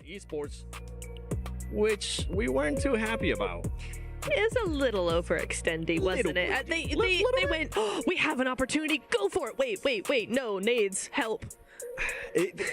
Esports, which we weren't too happy about. It's a little overextending, wasn't it? They went, oh, we have an opportunity, go for it. Wait, no, nades, help.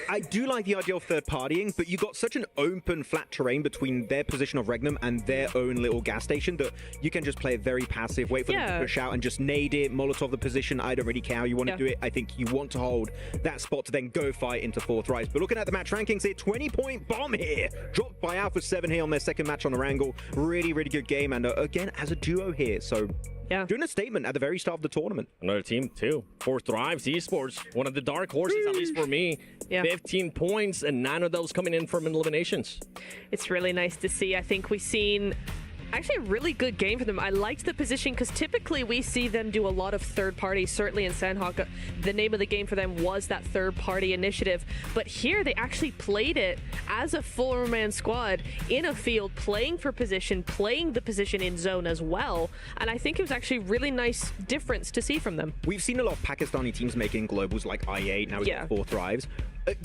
I do like the idea of third partying, but you got such an open, flat terrain between their position of Regnum and their own little gas station that you can just play it very passive, wait for them to push out and just nade it, Molotov the position. I don't really care how you want to do it. I think you want to hold that spot to then go fight into fourth rise. But looking at the match rankings here, 20-point bomb here, dropped by Alpha 7 here on their second match on the Wrangle. Really good game, and again, as a duo here, so doing a statement at the very start of the tournament. Another team, too. 4 Thrives Esports, one of the dark horses, at least for me. 15 points, and 9 of those coming in from eliminations. It's really nice to see. I think we've seen actually a really good game for them. I liked the position because typically we see them do a lot of third party. Certainly in Sandhawk, the name of the game for them was that third party initiative. But here they actually played it as a 4-man squad in a field, playing for position, playing the position in zone as well. And I think it was actually really nice difference to see from them. We've seen a lot of Pakistani teams making globals like I8, now we got 4 Thrives.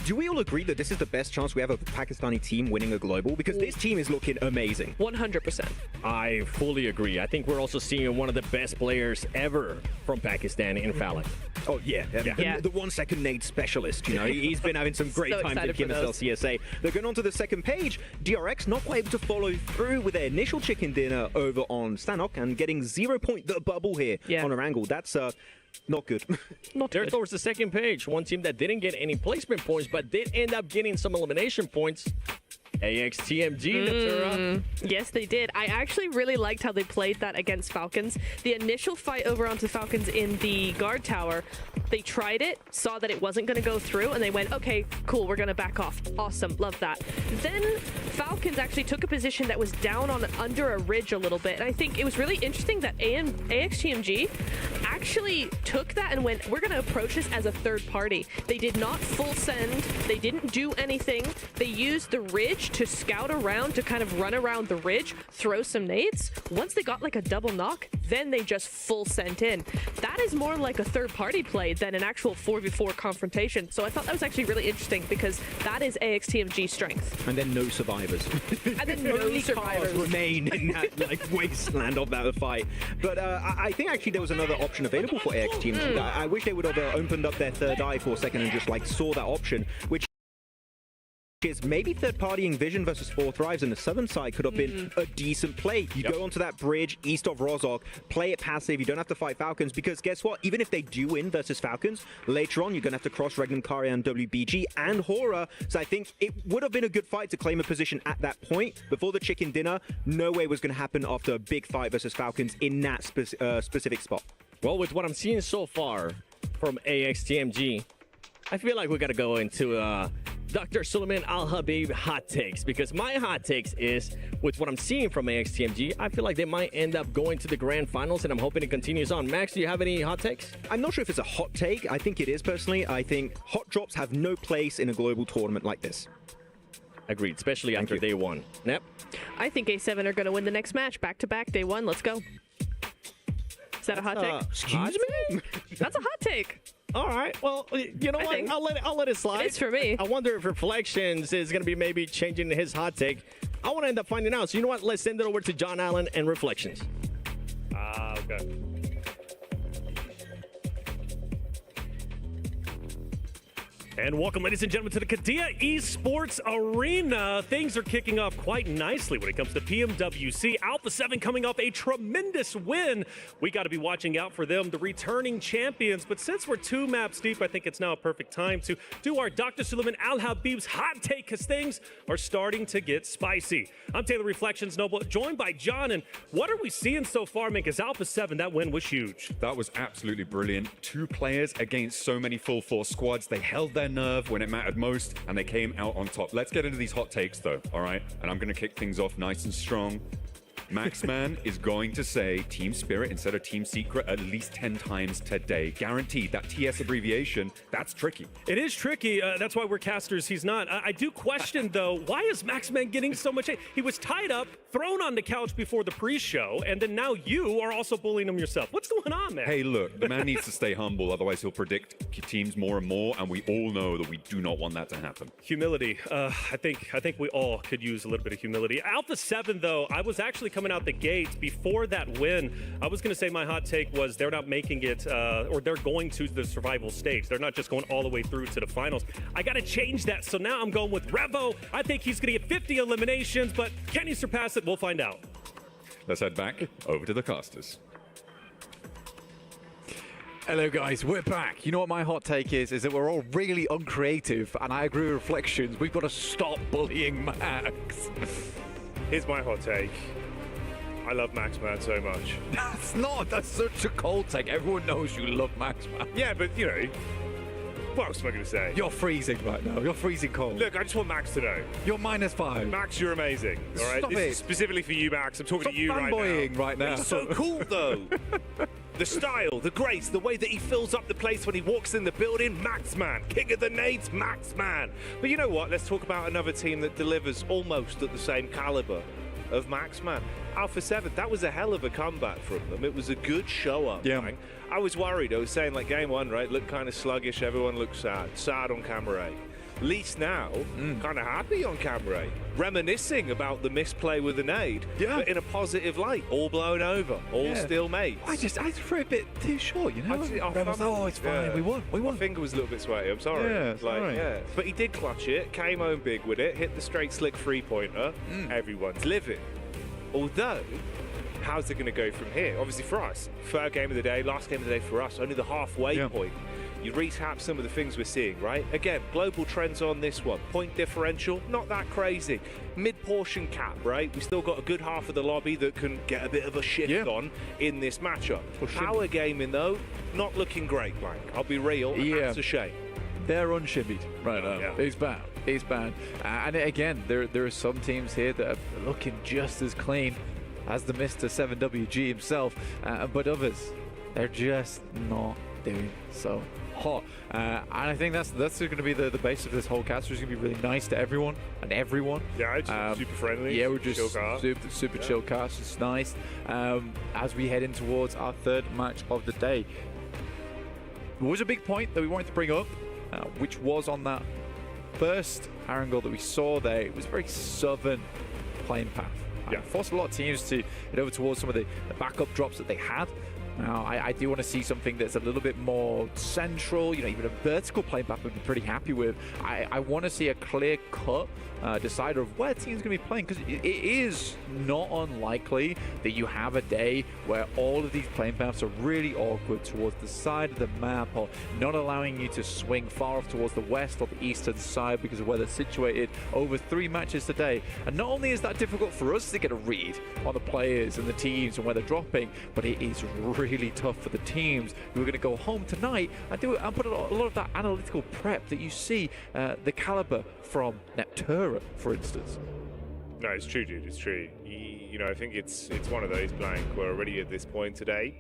Do we all agree that this is the best chance we have of a Pakistani team winning a global? Because this team is looking amazing. 100%. I fully agree. I think we're also seeing one of the best players ever from Pakistan in Fallon. Oh, yeah. The 1-second nade specialist, you know. He's been having some great times at KMSL CSA. They're going on to the second page. DRX not quite able to follow through with their initial chicken dinner over on Stanok and getting 0 point the bubble here on a Wrangle. That's not good. There towards the second page, one team that didn't get any placement points, but did end up getting some elimination points. AXTMG, Natura. Yes, they did. I actually really liked how they played that against Falcons. The initial fight over onto Falcons in the guard tower, they tried it, saw that it wasn't going to go through, and they went, okay, cool, we're going to back off. Awesome, love that. Then Falcons actually took a position that was down on under a ridge a little bit, and I think it was really interesting that AXTMG actually took that and went, we're going to approach this as a third party. They did not full send, they didn't do anything, they used the ridge to scout around, to kind of run around the ridge, throw some nades. Once they got like a double knock, then they just full sent in. That is more like a third party play than an actual 4v4 confrontation. So I thought that was actually really interesting because that is AXTMG's strength. And then no survivors. And then no survivors remain in that like wasteland of that fight. But I think actually there was another option available for AXTMG. I wish they would have opened up their third eye for a second and just like saw that option, which is maybe third-partying Vision versus 4 Thrives in the southern side could have been a decent play. You go onto that bridge east of Rozhok, play it passive, you don't have to fight Falcons, because guess what? Even if they do win versus Falcons, later on you're going to have to cross Regnum, Karia, and WBG and Hora, so I think it would have been a good fight to claim a position at that point. Before the chicken dinner, no way was going to happen after a big fight versus Falcons in that specific spot. Well, with what I'm seeing so far from AXTMG, I feel like we got to go into Dr. Suleiman Al-Habib hot takes, because my hot takes is, with what I'm seeing from AXTMG, I feel like they might end up going to the grand finals, and I'm hoping it continues on. Max, do you have any hot takes? I'm not sure if it's a hot take. I think it is, personally. I think hot drops have no place in a global tournament like this. Agreed, especially after day one. Nep? I think A7 are going to win the next match. Back-to-back, day one. Let's go. Is that a hot take? Excuse me? That's a hot take. All right. Well, you know what? I'll let it slide. It's for me. I wonder if Reflections is going to be maybe changing his hot take. I want to end up finding out. So you know what? Let's send it over to John Allen and Reflections. Okay. And welcome, ladies and gentlemen, to the Kadia Esports Arena. Things are kicking off quite nicely when it comes to Pmwc. Alpha 7 coming off a tremendous win. We got to be watching out for them, the returning champions. But since we're 2 maps deep, I think it's now a perfect time to do our Dr. Suleiman Al-Habib's hot take, because things are starting to get spicy. I'm Taylor Reflections Noble, joined by John. And what are we seeing so far, man? Because Alpha 7, that win was huge. That was absolutely brilliant. 2 players against so many full force squads. They held their nerve when it mattered most, and they came out on top. Let's get into these hot takes, though, all right? And I'm going to kick things off nice and strong. Maxman is going to say Team Spirit instead of Team Secret at least 10 times today. Guaranteed. That TS abbreviation, that's tricky. It is tricky. That's why we're casters. He's not. I do question, though, why is Maxman getting so much hate? He was tied up thrown on the couch before the pre-show, and then now you are also bullying him yourself. What's going on, man? Hey, look, the man needs to stay humble, otherwise he'll predict teams more and more, and we all know that we do not want that to happen. Humility. I think we all could use a little bit of humility. Alpha 7, though, I was actually coming out the gates before that win. I was going to say my hot take was they're not making it, or they're going to the survival stage. They're not just going all the way through to the finals. I got to change that, so now I'm going with Revo. I think he's going to get 50 eliminations, but can he surpass it? We'll find out. Let's head back over to the casters. Hello guys, we're back. You know what my hot take is that we're all really uncreative, and I agree with Reflections. We've got to stop bullying Max. Here's my hot take. I love Max Man so much. That's such a cold take. Everyone knows you love Max Man. Yeah, but you know, what else am I going to say? You're freezing right now. You're freezing cold. Look, I just want Max to know. You're -5. Max, you're amazing. All right, Stop this it. is specifically for you, Max. I'm talking Stop to you right now. fanboying right now. He's so cool, though. The style, the grace, the way that he fills up the place when he walks in the building, Max Man. King of the nades, Max Man. But you know what? Let's talk about another team that delivers almost at the same caliber of Max Man. Alpha 7, that was a hell of a comeback from them. It was a good show up. Yeah. Right? I was worried. I was saying, like, game one, right, looked kind of sluggish. Everyone looked sad. Sad on camera A. Least now, kind of happy on camera A. Reminiscing about the misplay with the nade, but in a positive light. All blown over. All still mates. I threw a bit too short, you know? Oh, it's fine. Yeah. We won. My finger was a little bit sweaty. I'm sorry. Yeah, it's all right. But he did clutch it. Came home big with it. Hit the straight slick 3-pointer. Everyone's living. Although, how's it going to go from here? Obviously for us, third game of the day, last game of the day for us, only the halfway point. You recap some of the things we're seeing, right? Again, global trends on this one. Point differential, not that crazy. Mid-portion cap, right? We still got a good half of the lobby that can get a bit of a shift on in this matchup. Power gaming, though, not looking great, Blank. I'll be real, that's a shame. They're unshimmied right now. Yeah. It's bad. It's bad. And again, there are some teams here that are looking just as clean as the Mr. 7WG himself, but others, they're just not doing so hot. And I think that's going to be the base of this whole cast. It's going to be really nice to everyone and everyone. Yeah, it's super friendly. Yeah, we're just chill super chill cast. It's nice. As we head in towards our third match of the day, there was a big point that we wanted to bring up, which was on that first angle that we saw there. It was a very southern playing path. Yeah. Forced a lot of teams to head over towards some of the backup drops that they had. Now, I do want to see something that's a little bit more central, you know, even a vertical playing path I'd be pretty happy with. I want to see a clear-cut decider of where teams going to be playing, because it is not unlikely that you have a day where all of these playing paths are really awkward towards the side of the map, or not allowing you to swing far off towards the west or the eastern side because of where they're situated over 3 matches today. And not only is that difficult for us to get a read on the players and the teams and where they're dropping, but it is really tough for the teams who are going to go home tonight and put a lot of that analytical prep that you see the caliber from Neptura, for instance. No, it's true, dude. It's true. You know, I think it's one of those, Blank. We're already at this point today.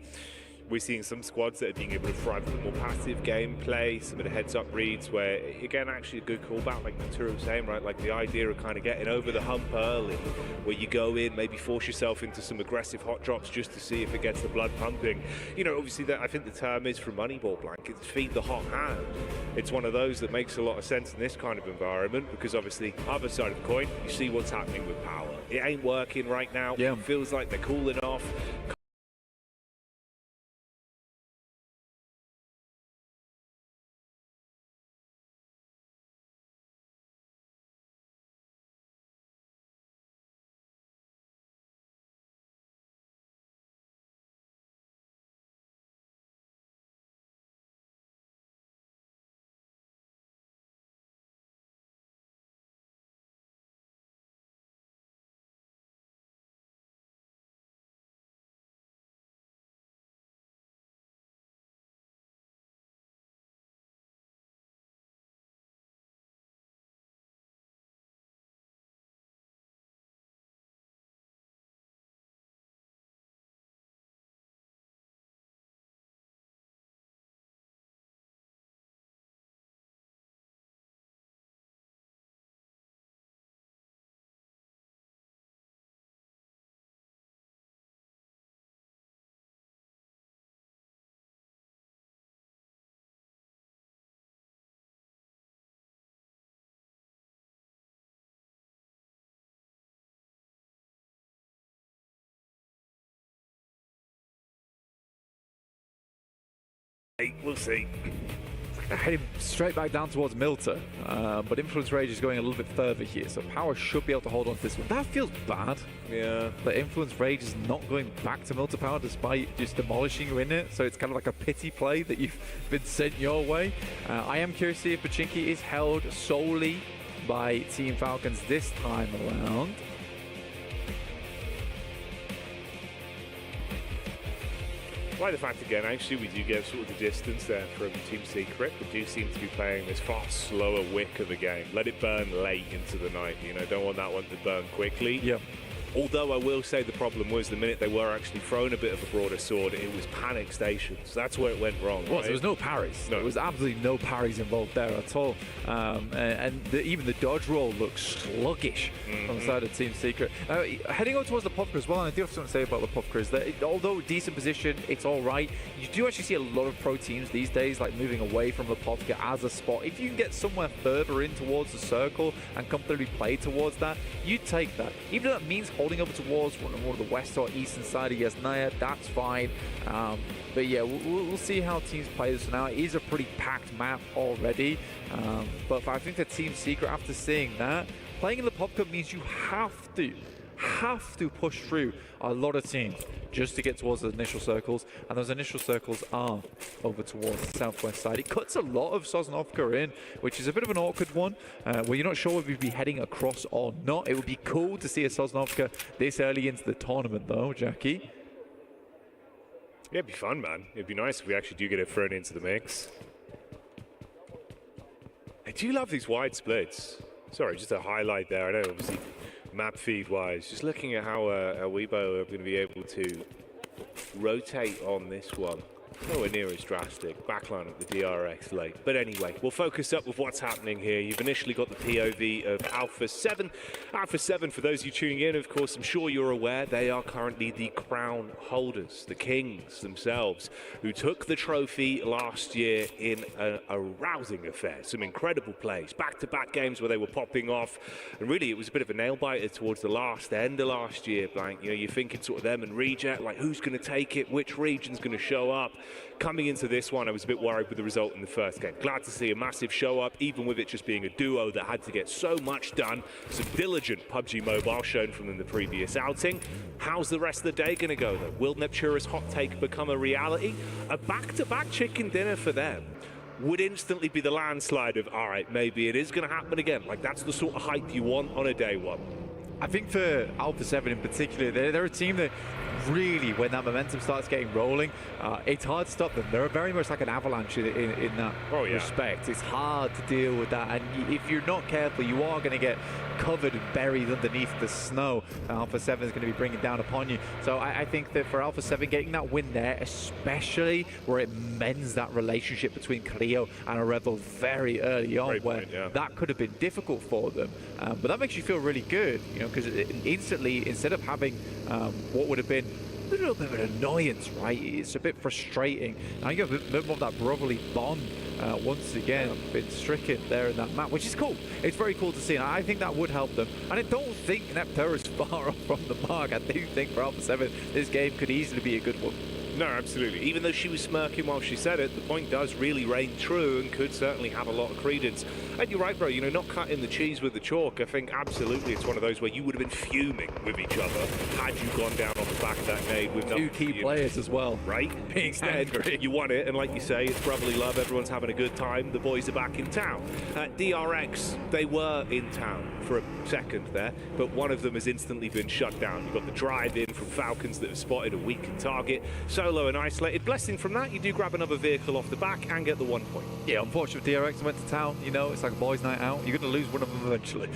We're seeing some squads that are being able to thrive with more passive gameplay, some of the heads-up reads where, again, actually a good callback, like Natura was saying, right? Like the idea of kind of getting over the hump early, where you go in, maybe force yourself into some aggressive hot drops just to see if it gets the blood pumping. You know, obviously, that I think the term is from Moneyball, Blank. It's feed the hot hand. It's one of those that makes a lot of sense in this kind of environment because, obviously, other side of the coin, you see what's happening with power. It ain't working right now. Yeah. It feels like they're cooling off. we'll see. Heading straight back down towards Milter, but Influence Rage is going a little bit further here, so Power should be able to hold on to this one. That feels bad. Yeah. But Influence Rage is not going back to Milter Power despite just demolishing you in it, so it's kind of like a pity play that you've been sent your way. I am curious to see if Pachinki is held solely by Team Falcons this time around. I like the fact again, actually, we do get sort of the distance there from Team Secret. We do seem to be playing this far slower wick of a game. Let it burn late into the night, you know, don't want that one to burn quickly. Yeah. Although I will say the problem was the minute they were actually thrown a bit of a broader sword, it was panic stations. That's where it went wrong. Well, right? there was no parries. No. There was absolutely no parries involved there at all. Even the dodge roll looks sluggish on the side of Team Secret. Heading on towards the Puffker as well, and I do have something to say about the Puffker is that although decent position, it's all right. You do actually see a lot of pro teams these days like moving away from the Puffker as a spot. If you can get somewhere further in towards the circle and comfortably play towards that, you take that. Even if that means holding over towards one of the west or eastern side of Yasnaya, that's fine. But yeah, we'll see how teams play this now. It is a pretty packed map already, but I think that Team Secret, after seeing that, playing in the Pop Cup means you have to push through a lot of teams just to get towards the initial circles, and those initial circles are over towards the southwest side. It cuts a lot of Sosnovka in, which is a bit of an awkward one, where you're not sure whether you'd be heading across or not. It would be cool to see a Sosnovka this early into the tournament, though, Jackie. Yeah, it'd be fun, man. It'd be nice if we actually do get it thrown into the mix. I do love these wide splits. Sorry, just a highlight there. I know, obviously, map feed wise, just looking at how Weibo are going to be able to rotate on this one. Nowhere near as drastic. Backline of the DRX late. But anyway, we'll focus up with what's happening here. You've initially got the POV of Alpha 7. Alpha 7, for those of you tuning in, of course, I'm sure you're aware, they are currently the crown holders, the kings themselves, who took the trophy last year in a rousing affair. Some incredible plays, back-to-back games where they were popping off. And really, it was a bit of a nail-biter towards the end of last year. Like, you know, you're thinking sort of them and Reject, like who's going to take it, which region's going to show up. Coming into this one, I was a bit worried with the result in the first game. Glad to see a massive show up, even with it just being a duo that had to get so much done. Some diligent PUBG Mobile shown from them the previous outing. How's the rest of the day going to go, though? Will Neptura's hot take become a reality? A back-to-back chicken dinner for them would instantly be the landslide of, all right, maybe it is going to happen again. Like, that's the sort of hype you want on a day one. I think for Alpha 7 in particular, they're a team that really, when that momentum starts getting rolling, it's hard to stop them. They're very much like an avalanche in that respect. It's hard to deal with that, and if you're not careful, you are going to get covered and buried underneath the snow Alpha 7 is going to be bringing down upon you. So I think that for Alpha 7, getting that win there, especially where it mends that relationship between Cleo and a Rebel very early on, that could have been difficult for them. But that makes you feel really good, you know, because instantly, instead of having what would have been a little bit of an annoyance, right? It's a bit frustrating. Now you have a bit more of that brotherly bond once again been stricken there in that map, which is cool. It's very cool to see, and I think that would help them. And I don't think Neptune is far off from the mark. I do think for Alpha 7, this game could easily be a good one. No, absolutely. Even though she was smirking while she said it, the point does really reign true and could certainly have a lot of credence. And you're right, bro, you know, not cutting the cheese with the chalk. I think absolutely it's one of those where you would have been fuming with each other had you gone down on the back of that nade with two key players as well. Right? Instead, you won it, and like you say, it's brotherly love, everyone's having a good time, the boys are back in town. DRX, they were in town for a second there, but one of them has instantly been shut down. You've got the drive-in from Falcons that have spotted a weakened target. Solo and isolated. Blessing from that, you do grab another vehicle off the back and get the 1 point. Yeah, unfortunately, DRX went to town. You know, it's like a boys' night out. You're going to lose one of them eventually.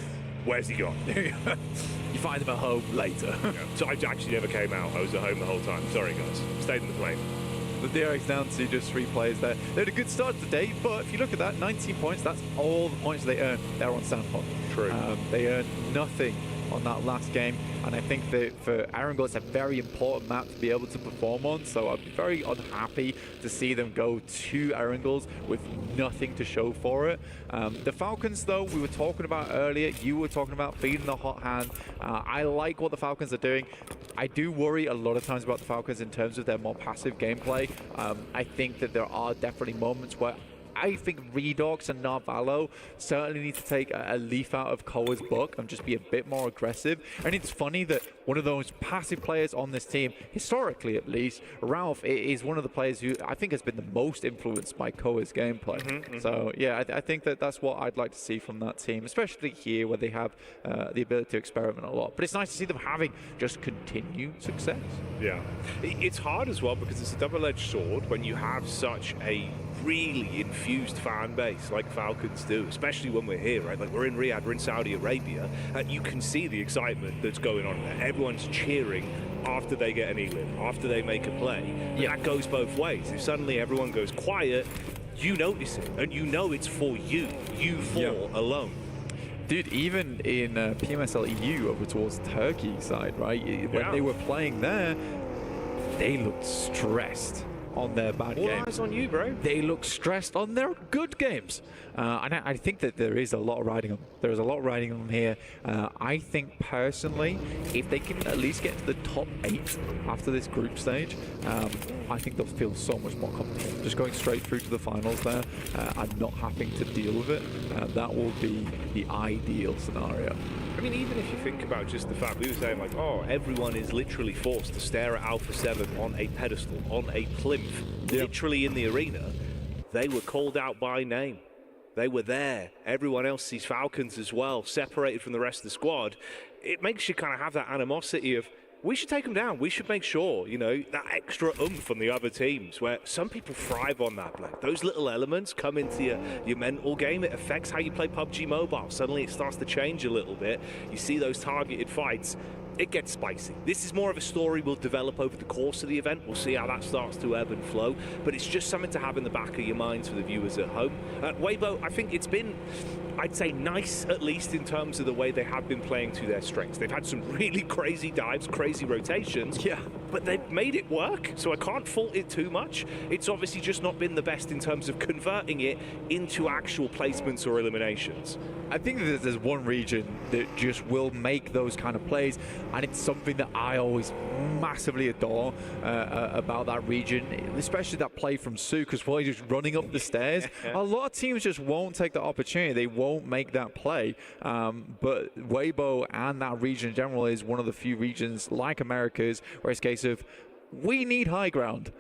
Where's he gone? You find him at home later. So I actually never came out. I was at home the whole time. Sorry, guys. Stayed in the plane. The DRX down to just 3 players there. They had a good start to the day, but if you look at that, 19 points, that's all the points they earned there on Sandpot. True. They earned nothing on that last game, and I think that for Erangel, it's a very important map to be able to perform on, so I'd be very unhappy to see them go to Erangels with nothing to show for it. The Falcons, though, we were talking about earlier, you were talking about feeding the hot hand. I like what the Falcons are doing. I do worry a lot of times about the Falcons in terms of their more passive gameplay. I think that there are definitely moments where I think Redox and Narvalo certainly need to take a leaf out of Koa's book and just be a bit more aggressive. And it's funny that one of those passive players on this team, historically at least, Ralph is one of the players who I think has been the most influenced by Koa's gameplay. So yeah, I think that that's what I'd like to see from that team, especially here where they have the ability to experiment a lot. But it's nice to see them having just continued success. Yeah, it's hard as well because it's a double-edged sword when you have such a really infused fan base like Falcons do, especially when we're here, right? Like we're in Riyadh, we're in Saudi Arabia, and you can see the excitement that's going on there. Everyone's cheering after they get an elim, after they make a play. Yeah. That goes both ways. If suddenly everyone goes quiet, you notice it, and you know it's for you four alone. Dude, even in PMSL EU over towards Turkey side, right? When they were playing there, they looked stressed on their bad games. All eyes on you, bro. They look stressed on their good games. And I think that there is a lot riding them. There's a lot riding them here. I think personally, if they can at least get to the top 8 after this group stage, I think they'll feel so much more comfortable. Just going straight through to the finals there and not having to deal with it, that will be the ideal scenario. I mean, even if you think about just the fact, we were saying like, oh, everyone is literally forced to stare at Alpha 7 on a pedestal, on a plinth, literally in the arena. They were called out by name. They were there. Everyone else sees Falcons as well, separated from the rest of the squad. It makes you kind of have that animosity of, we should take them down. We should make sure, you know, that extra oomph on the other teams where some people thrive on that. Like those little elements come into your mental game. It affects how you play PUBG Mobile. Suddenly it starts to change a little bit. You see those targeted fights. It gets spicy. This is more of a story we'll develop over the course of the event. We'll see how that starts to ebb and flow. But it's just something to have in the back of your minds for the viewers at home. Weibo, I think it's been, I'd say, nice, at least in terms of the way they have been playing to their strengths. They've had some really crazy dives, crazy rotations, but they've made it work, so I can't fault it too much. It's obviously just not been the best in terms of converting it into actual placements or eliminations. I think that there's one region that just will make those kind of plays, and it's something that I always massively adore about that region, especially that play from Sucus while he's just running up the stairs. A lot of teams just won't take the opportunity. They won't make that play. But Weibo and that region in general is one of the few regions like Americas where it's a case of, we need high ground,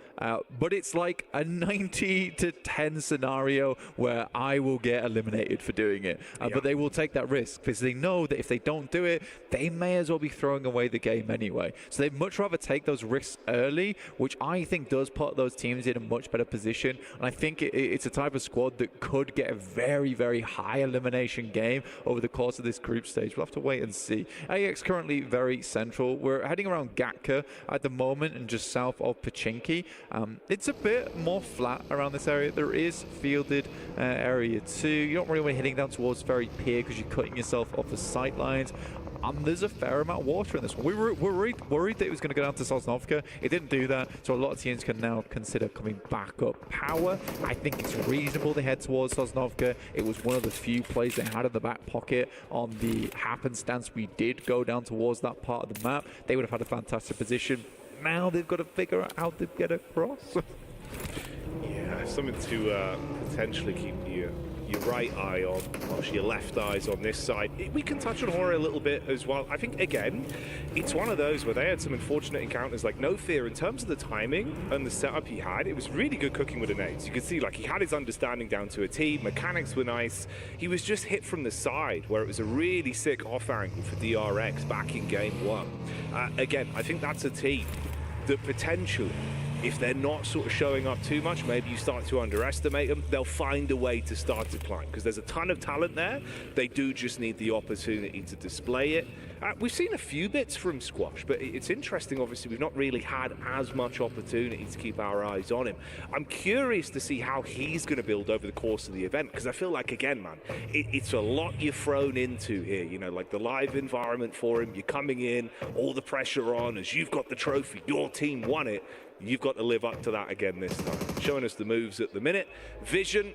but it's like a 90-10 scenario where I will get eliminated for doing it. But they will take that risk because they know that if they don't do it, they may as well be throwing away the game anyway. So they'd much rather take those risks early, which I think does put those teams in a much better position. And I think it's a type of squad that could get a very, very high elimination game over the course of this group stage. We'll have to wait and see. AX currently very central. We're heading around Gatka at the moment and just south of Pachinki. It's a bit more flat around this area. There is fielded area 2. You don't really want to be heading down towards Ferry Pier because you're cutting yourself off the sight lines. There's a fair amount of water in this one. We were worried that it was going to go down to Sosnovka. It didn't do that, so a lot of teams can now consider coming back up. Power, I think it's reasonable they head towards Sosnovka. It was one of the few plays they had in the back pocket on the happenstance we did go down towards that part of the map. They would have had a fantastic position. Now they've got to figure out how to get across. Yeah, something to potentially keep your right eye on, or your left eye's on this side. We can touch on Horror a little bit as well. I think, again, it's one of those where they had some unfortunate encounters, like No Fear. In terms of the timing and the setup he had, it was really good cooking with the nades. You could see, like, he had his understanding down to a T, mechanics were nice. He was just hit from the side, where it was a really sick off angle for DRX back in game 1. Again, I think that's a team that potentially if they're not sort of showing up too much, maybe you start to underestimate them, they'll find a way to start to climb, because there's a ton of talent there. They do just need the opportunity to display it. We've seen a few bits from Squash, but it's interesting, obviously, we've not really had as much opportunity to keep our eyes on him. I'm curious to see how he's going to build over the course of the event, because I feel like, again, man, it's a lot you're thrown into here, you know, like the live environment for him, you're coming in, all the pressure on, as you've got the trophy, your team won it, you've got to live up to that again this time. Showing us the moves at the minute. Vision,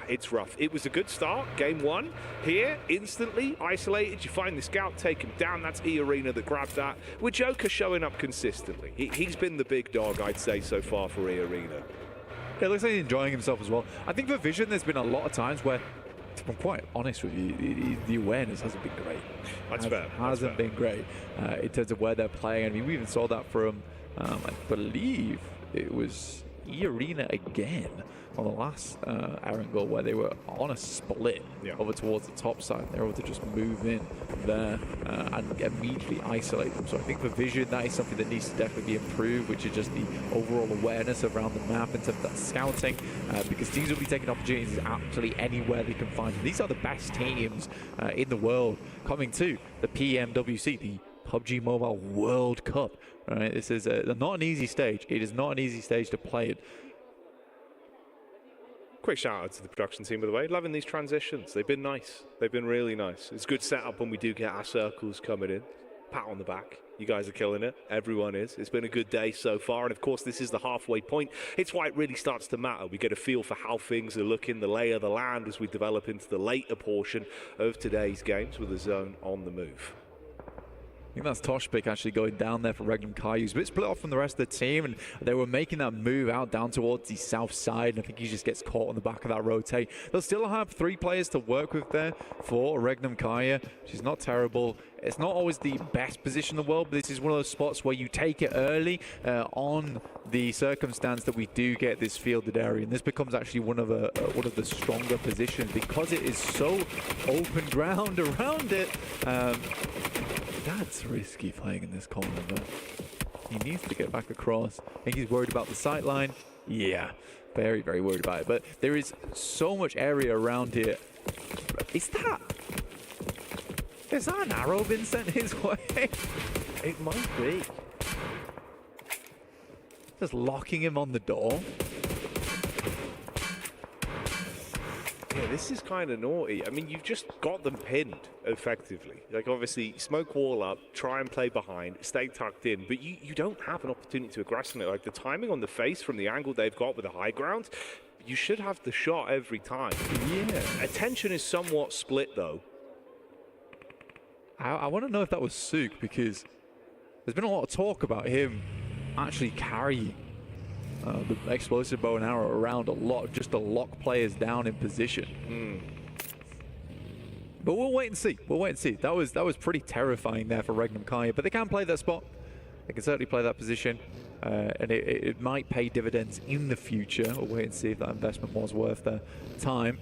it's rough. It was a good start, game one. Here, instantly isolated, you find the scout, take him down. That's E-Arena that grabbed that. With Joker showing up consistently. He's been the big dog, I'd say, so far for E-Arena. Yeah, it looks like he's enjoying himself as well. I think for Vision, there's been a lot of times where, if I'm quite honest with you, the awareness hasn't been great. That's fair. Hasn't been great in terms of where they're playing. I mean, we even saw that from, I believe it was E-Arena again on the last angle where they were on a split over towards the top side. They were able to just move in there and immediately isolate them. So I think for Vision, that is something that needs to definitely be improved, which is just the overall awareness around the map in terms of that scouting, because teams will be taking opportunities absolutely anywhere they can find them. These are the best teams in the world coming to the Pmwc, the PUBG Mobile World Cup. Right, this is not an easy stage. It is not an easy stage to play it. Quick shout out to the production team, by the way. Loving these transitions. They've been nice. They've been really nice. It's good setup when we do get our circles coming in. Pat on the back. You guys are killing it. Everyone is. It's been a good day so far. And of course, this is the halfway point. It's why it really starts to matter. We get a feel for how things are looking, the lay of the land as we develop into the later portion of today's games with the zone on the move. I think that's Toshpik actually going down there for Regnum Kai. He's a bit split off from the rest of the team, and they were making that move out down towards the south side, and I think he just gets caught on the back of that rotate. They'll still have 3 players to work with there for Regnum Kaya, which is not terrible. It's not always the best position in the world, but this is one of those spots where you take it early on the circumstance that we do get this fielded area, and this becomes actually one of the stronger positions because it is so open ground around it. That's risky playing in this corner, but he needs to get back across. I think he's worried about the sight line. Yeah, very, very worried about it. But there is so much area around here. Is that an arrow been sent his way? It might be. Just locking him on the door. Yeah, this is kind of naughty. I mean, you've just got them pinned, effectively. Like, obviously, smoke wall up, try and play behind, stay tucked in, but you don't have an opportunity to aggress on it. Like, the timing on the face from the angle they've got with the high ground, you should have the shot every time. Yeah. Attention is somewhat split, though. I want to know if that was Sook, because there's been a lot of talk about him actually carrying the explosive bow and arrow around a lot, just to lock players down in position. But we'll wait and see. We'll wait and see. That was pretty terrifying there for Regnum Kaya, but they can play that spot. They can certainly play that position, and it might pay dividends in the future. We'll wait and see if that investment was worth the time.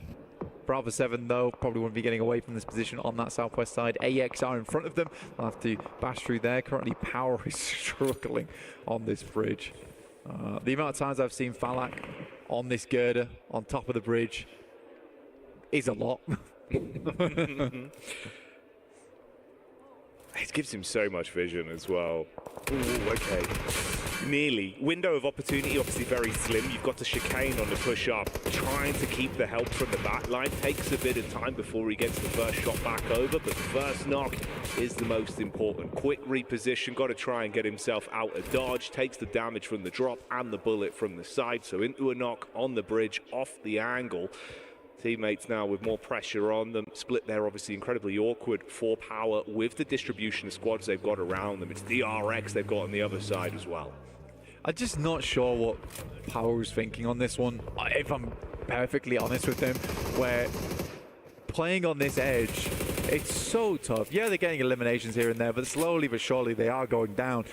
Bravo 7, though, probably wouldn't be getting away from this position on that southwest side. AX are in front of them. They'll have to bash through there. Currently, Power is struggling on this bridge. The amount of times I've seen Falak on this girder, on top of the bridge, is a lot. It gives him so much vision as well. Ooh, okay. Nearly. Window of opportunity, obviously very slim. You've got to chicane on the push up. Trying to keep the help from the back line. Takes a bit of time before he gets the first shot back over, but the first knock is the most important. Quick reposition. Got to try and get himself out of dodge. Takes the damage from the drop and the bullet from the side. So into a knock on the bridge, off the angle. Teammates now with more pressure on them. Split there, obviously incredibly awkward for Power with the distribution of squads they've got around them. It's DRX they've got on the other side as well. I'm just not sure what Power is thinking on this one, if I'm perfectly honest with him, where playing on this edge It's so tough. Yeah, they're getting eliminations here and there, but slowly but surely they are going down.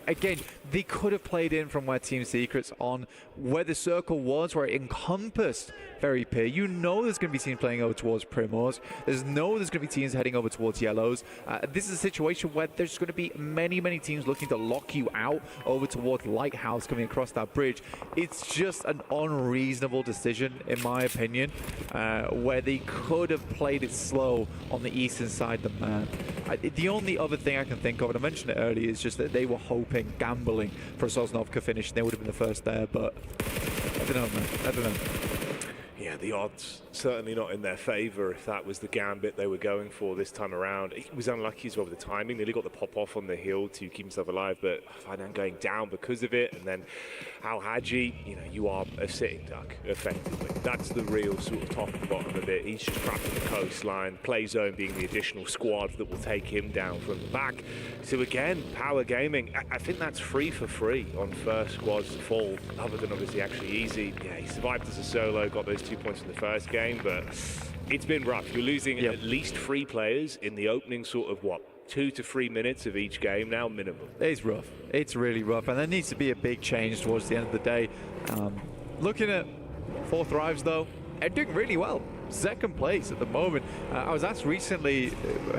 Again, they could have played in from where Team Secret's on, where the circle was, where it encompassed Very Peer. You know there's going to be teams playing over towards Primos. There's going to be teams heading over towards Yellows. This is a situation where there's going to be many teams looking to lock you out over towards Lighthouse coming across that bridge. It's just an unreasonable decision, in my opinion, where they could have played it slow on the eastern side of the map. The only other thing I can think of, and I mentioned it earlier, is just that they were hoping, gambling for a Sosnovka finish. They would have been the first there, but I don't know, man. I don't know. Yeah, the odds certainly not in their favour if that was the gambit they were going for this time around. He was unlucky as well with the timing. Nearly got the pop off on the hill to keep himself alive, but Fainan going down because of it. And then Al Haji, you know, you are a sitting duck, effectively. That's the real sort of top and bottom of it. He's just trapped on the coastline. Play zone being the additional squad that will take him down from the back. So again, Power Gaming, I think that's free for free on first squads to fall, other than obviously actually easy. Yeah, he survived as a solo, got those 2 points in the first game, but it's been rough. You're losing at least 3 players in the opening sort of, 2 to 3 minutes of each game now, minimum. It's rough. It's really rough, and there needs to be a big change towards the end of the day. Looking at 4 Thrives, though, they're doing really well. Second place at the moment. I was asked recently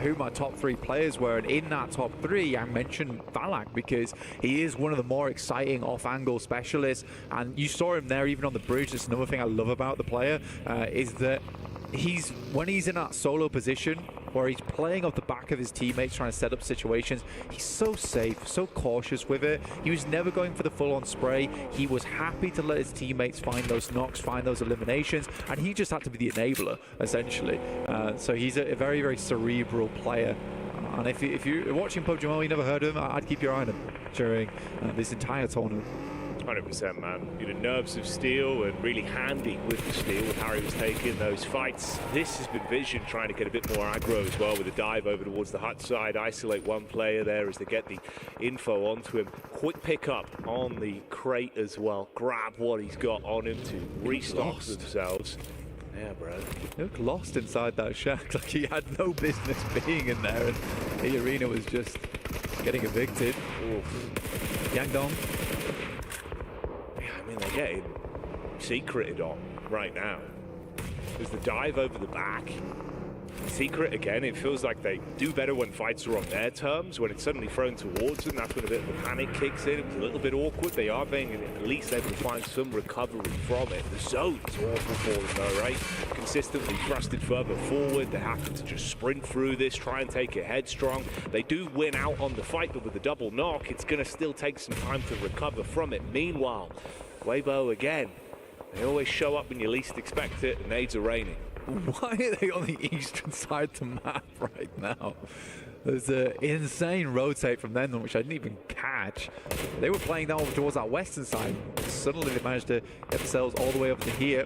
who my top 3 players were, and in that top 3 I mentioned Valak because he is one of the more exciting off-angle specialists, and you saw him there even on the bridge. That's another thing I love about the player, is that when he's in that solo position where he's playing off the back of his teammates trying to set up situations, he's so safe, so cautious with it. He was never going for the full-on spray. He was happy to let his teammates find those knocks, find those eliminations, and he just had to be the enabler, essentially. So he's a very cerebral player. And if you're watching PUBG Mobile, you never heard of him, I'd keep your eye on him during this entire tournament. 100%, man. You know, nerves of steel and really handy with the steel with how he was taking those fights. This has been Vision trying to get a bit more aggro as well with a dive over towards the hut side, isolate one player there as they get the info onto him. Quick pick up on the crate as well. Grab what he's got on him to restock themselves. Yeah, bro. He looked lost inside that shack, like he had no business being in there, and the arena was just getting evicted. Yangdong. I mean, they're getting secreted on right now. There's the dive over the back. Secret again, it feels like they do better when fights are on their terms. When it's suddenly thrown towards them, that's when a bit of a panic kicks in. It was a little bit awkward. They are being at least able to find some recovery from it. The zone's awful for them though, right? Consistently thrusted further forward. They have to just sprint through this, try and take it headstrong. They do win out on the fight, but with the double knock, it's going to still take some time to recover from it. Meanwhile, Weibo again. They always show up when you least expect it, and nades are raining. Why are they on the eastern side of the map right now? There's an insane rotate from them, which I didn't even catch. They were playing down over towards that western side. Suddenly they managed to get themselves all the way over to here.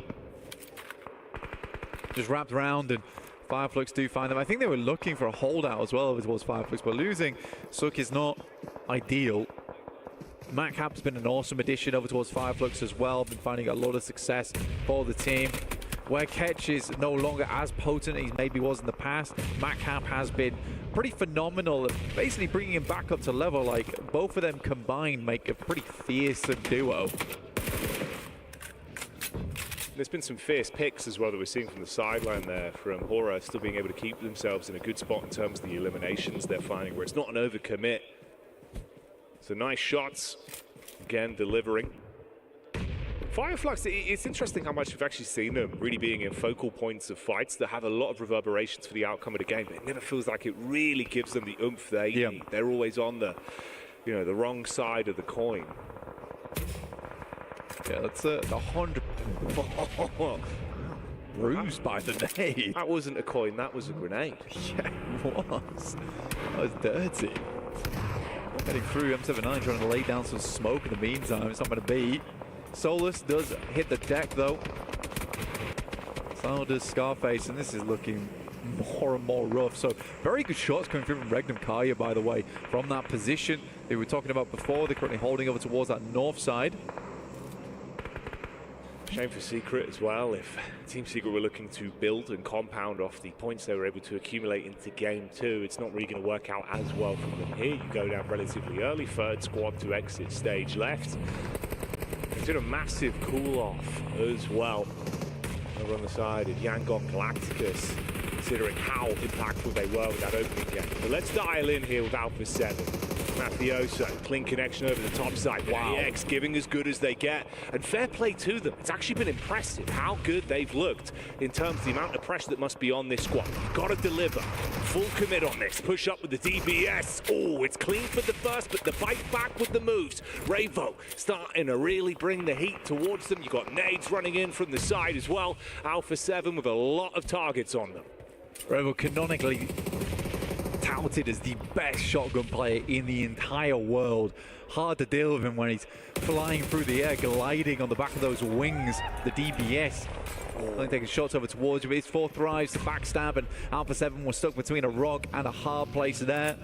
Just wrapped around, and Fireflux do find them. I think they were looking for a holdout as well over towards Fireflux, but losing Suk is not ideal. Matt Cap's been an awesome addition over towards Fireflux as well. Been finding a lot of success for the team. Where Ketch is no longer as potent as he maybe was in the past, Matt Cap has been pretty phenomenal at basically bringing him back up to level. Like, both of them combined make a pretty fearsome duo. There's been some fierce picks as well that we're seeing from the sideline there from Hora, still being able to keep themselves in a good spot in terms of the eliminations they're finding, where it's not an overcommit. So nice shots, again, delivering. Fireflux, it's interesting how much we've actually seen them really being in focal points of fights that have a lot of reverberations for the outcome of the game, but it never feels like it really gives them the oomph they need. They're always on the, the wrong side of the coin. Yeah, that's the 100 bruised by the nade. That wasn't a coin, that was a grenade. Yeah, it was. That was dirty. Heading through M79, trying to lay down some smoke in the meantime. It's not going to be. Solus does hit the deck though. So does Scarface, and this is looking more and more rough. So very good shots coming through from Regnum Kaya, by the way, from that position they were talking about before. They're currently holding over towards that north side. Shame for Secret as well. If Team Secret were looking to build and compound off the points they were able to accumulate into Game 2, it's not really going to work out as well for them here. You go down relatively early, third squad to exit stage left. They did a massive cool-off as well over on the side of Yangon Galacticus, considering how impactful they were with that opening game. But let's dial in here with Alpha 7. Mafioso, clean connection over the top side. Wow. AX giving as good as they get. And fair play to them. It's actually been impressive how good they've looked in terms of the amount of pressure that must be on this squad. You've got to deliver. Full commit on this. Push up with the DBS. Oh, it's clean for the first, but the bite back with the moves. Ravo starting to really bring the heat towards them. You've got nades running in from the side as well. Alpha 7 with a lot of targets on them. Ravo canonically touted as the best shotgun player in the entire world. Hard to deal with him when he's flying through the air, gliding on the back of those wings, the DBS. Only taking shots over towards you, but it's 4 thrives to backstab, and Alpha 7 was stuck between a rock and a hard place there.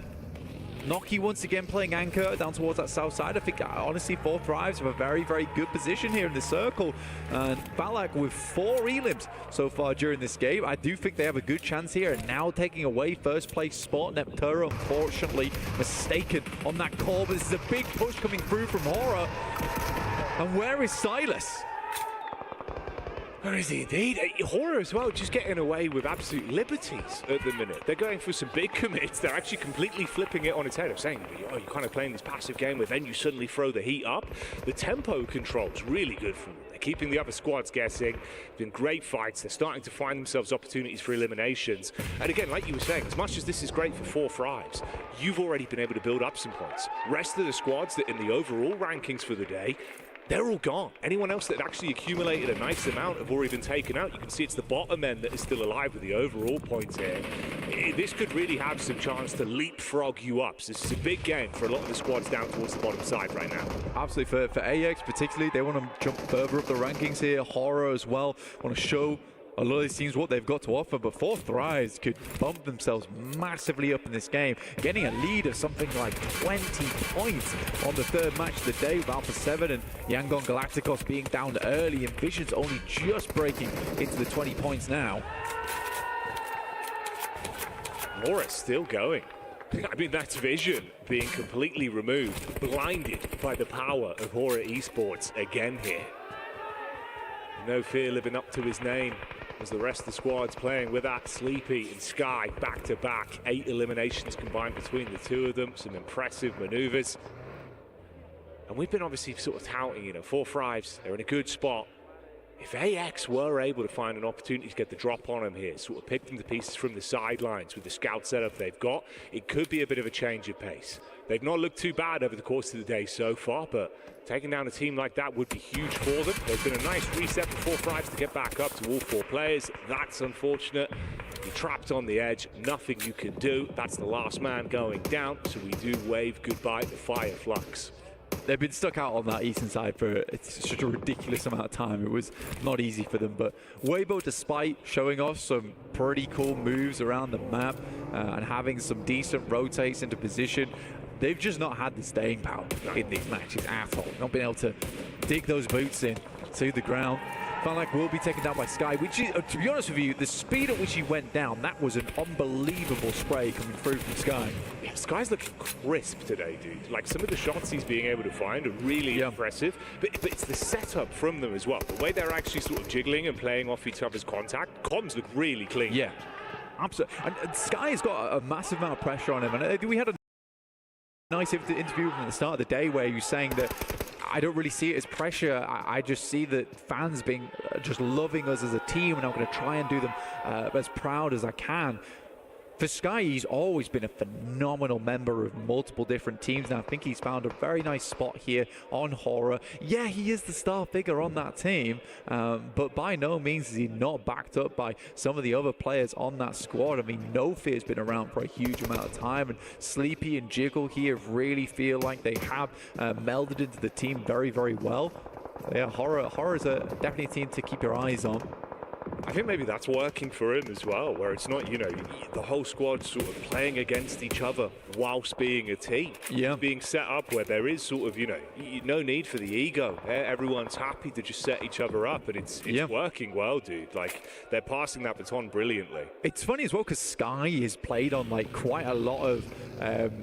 Noki once again playing anchor down towards that south side. I think honestly 4 thrives have a very, very good position here in the circle. And Balak with 4 elims so far during this game. I do think they have a good chance here, and now taking away first place spot. Nepturo unfortunately mistaken on that call, but this is a big push coming through from Horror. And where is Silas? Where is he indeed? Horror as well, just getting away with absolute liberties at the minute. They're going for some big commits. They're actually completely flipping it on its head of saying, oh, you're kind of playing this passive game where then you suddenly throw the heat up. The tempo control is really good for them. They're keeping the other squads guessing. Been great fights. They're starting to find themselves opportunities for eliminations. And again, like you were saying, as much as this is great for 4 thrives, you've already been able to build up some points. Rest of the squads that in the overall rankings for the day, they're all gone. Anyone else that actually accumulated a nice amount have already been taken out. You can see it's the bottom end that is still alive with the overall points here. This could really have some chance to leapfrog you up. So this is a big game for a lot of the squads down towards the bottom side right now. Absolutely. For AX particularly, they want to jump further up the rankings here. Horror as well. Want to show a lot of these teams what they've got to offer, but 4 thrives could bump themselves massively up in this game, getting a lead of something like 20 points on the 3rd match of the day with Alpha 7 and Yangon Galacticos being down early, and Vision's only just breaking into the 20 points now. Laura's still going. I mean, that's Vision being completely removed, blinded by the power of Horror Esports again here. No Fear living up to his name as the rest of the squad's playing with that. Sleepy and Sky back-to-back. 8 eliminations combined between the 2 of them. Some impressive maneuvers. And we've been obviously sort of touting, 4 thrives. They're in a good spot. If AX were able to find an opportunity to get the drop on them here, sort of pick them to pieces from the sidelines with the scout setup they've got, it could be a bit of a change of pace. They've not looked too bad over the course of the day so far, but taking down a team like that would be huge for them. There's been a nice reset for 4 thrives to get back up to all 4 players. That's unfortunate. You're trapped on the edge, nothing you can do. That's the last man going down, so we do wave goodbye to Fireflux. They've been stuck out on that eastern side for such a ridiculous amount of time. It was not easy for them, but Weibo, despite showing off some pretty cool moves around the map and having some decent rotates into position, they've just not had the staying power in these matches at all. Not been able to dig those boots in to the ground. Falak will be taken down by Sky, which is, to be honest with you, the speed at which he went down, that was an unbelievable spray coming through from Sky. Yeah, Sky's looking crisp today, dude. Like, some of the shots he's being able to find are really impressive, but it's the setup from them as well. The way they're actually sort of jiggling and playing off each other's contact, comms look really clean. Yeah, absolutely. And Sky has got a massive amount of pressure on him, and we had a nice interview with him at the start of the day where he was saying that I don't really see it as pressure. I just see that fans being just loving us as a team, and I'm going to try and do them as proud as I can. For Sky, he's always been a phenomenal member of multiple different teams, and I think he's found a very nice spot here on Horror. Yeah, he is the star figure on that team, but by no means is he not backed up by some of the other players on that squad. I mean, No Fear's been around for a huge amount of time, and Sleepy and Jiggle here really feel like they have melded into the team very, very well. So yeah, Horror is definitely a team to keep your eyes on. I think maybe that's working for him as well, where it's not, you know, the whole squad sort of playing against each other whilst being a team. Yeah. Being set up where there is sort of, you know, no need for the ego. Everyone's happy to just set each other up, and it's working well, dude. Like, they're passing that baton brilliantly. It's funny as well because Sky is played on like quite a lot of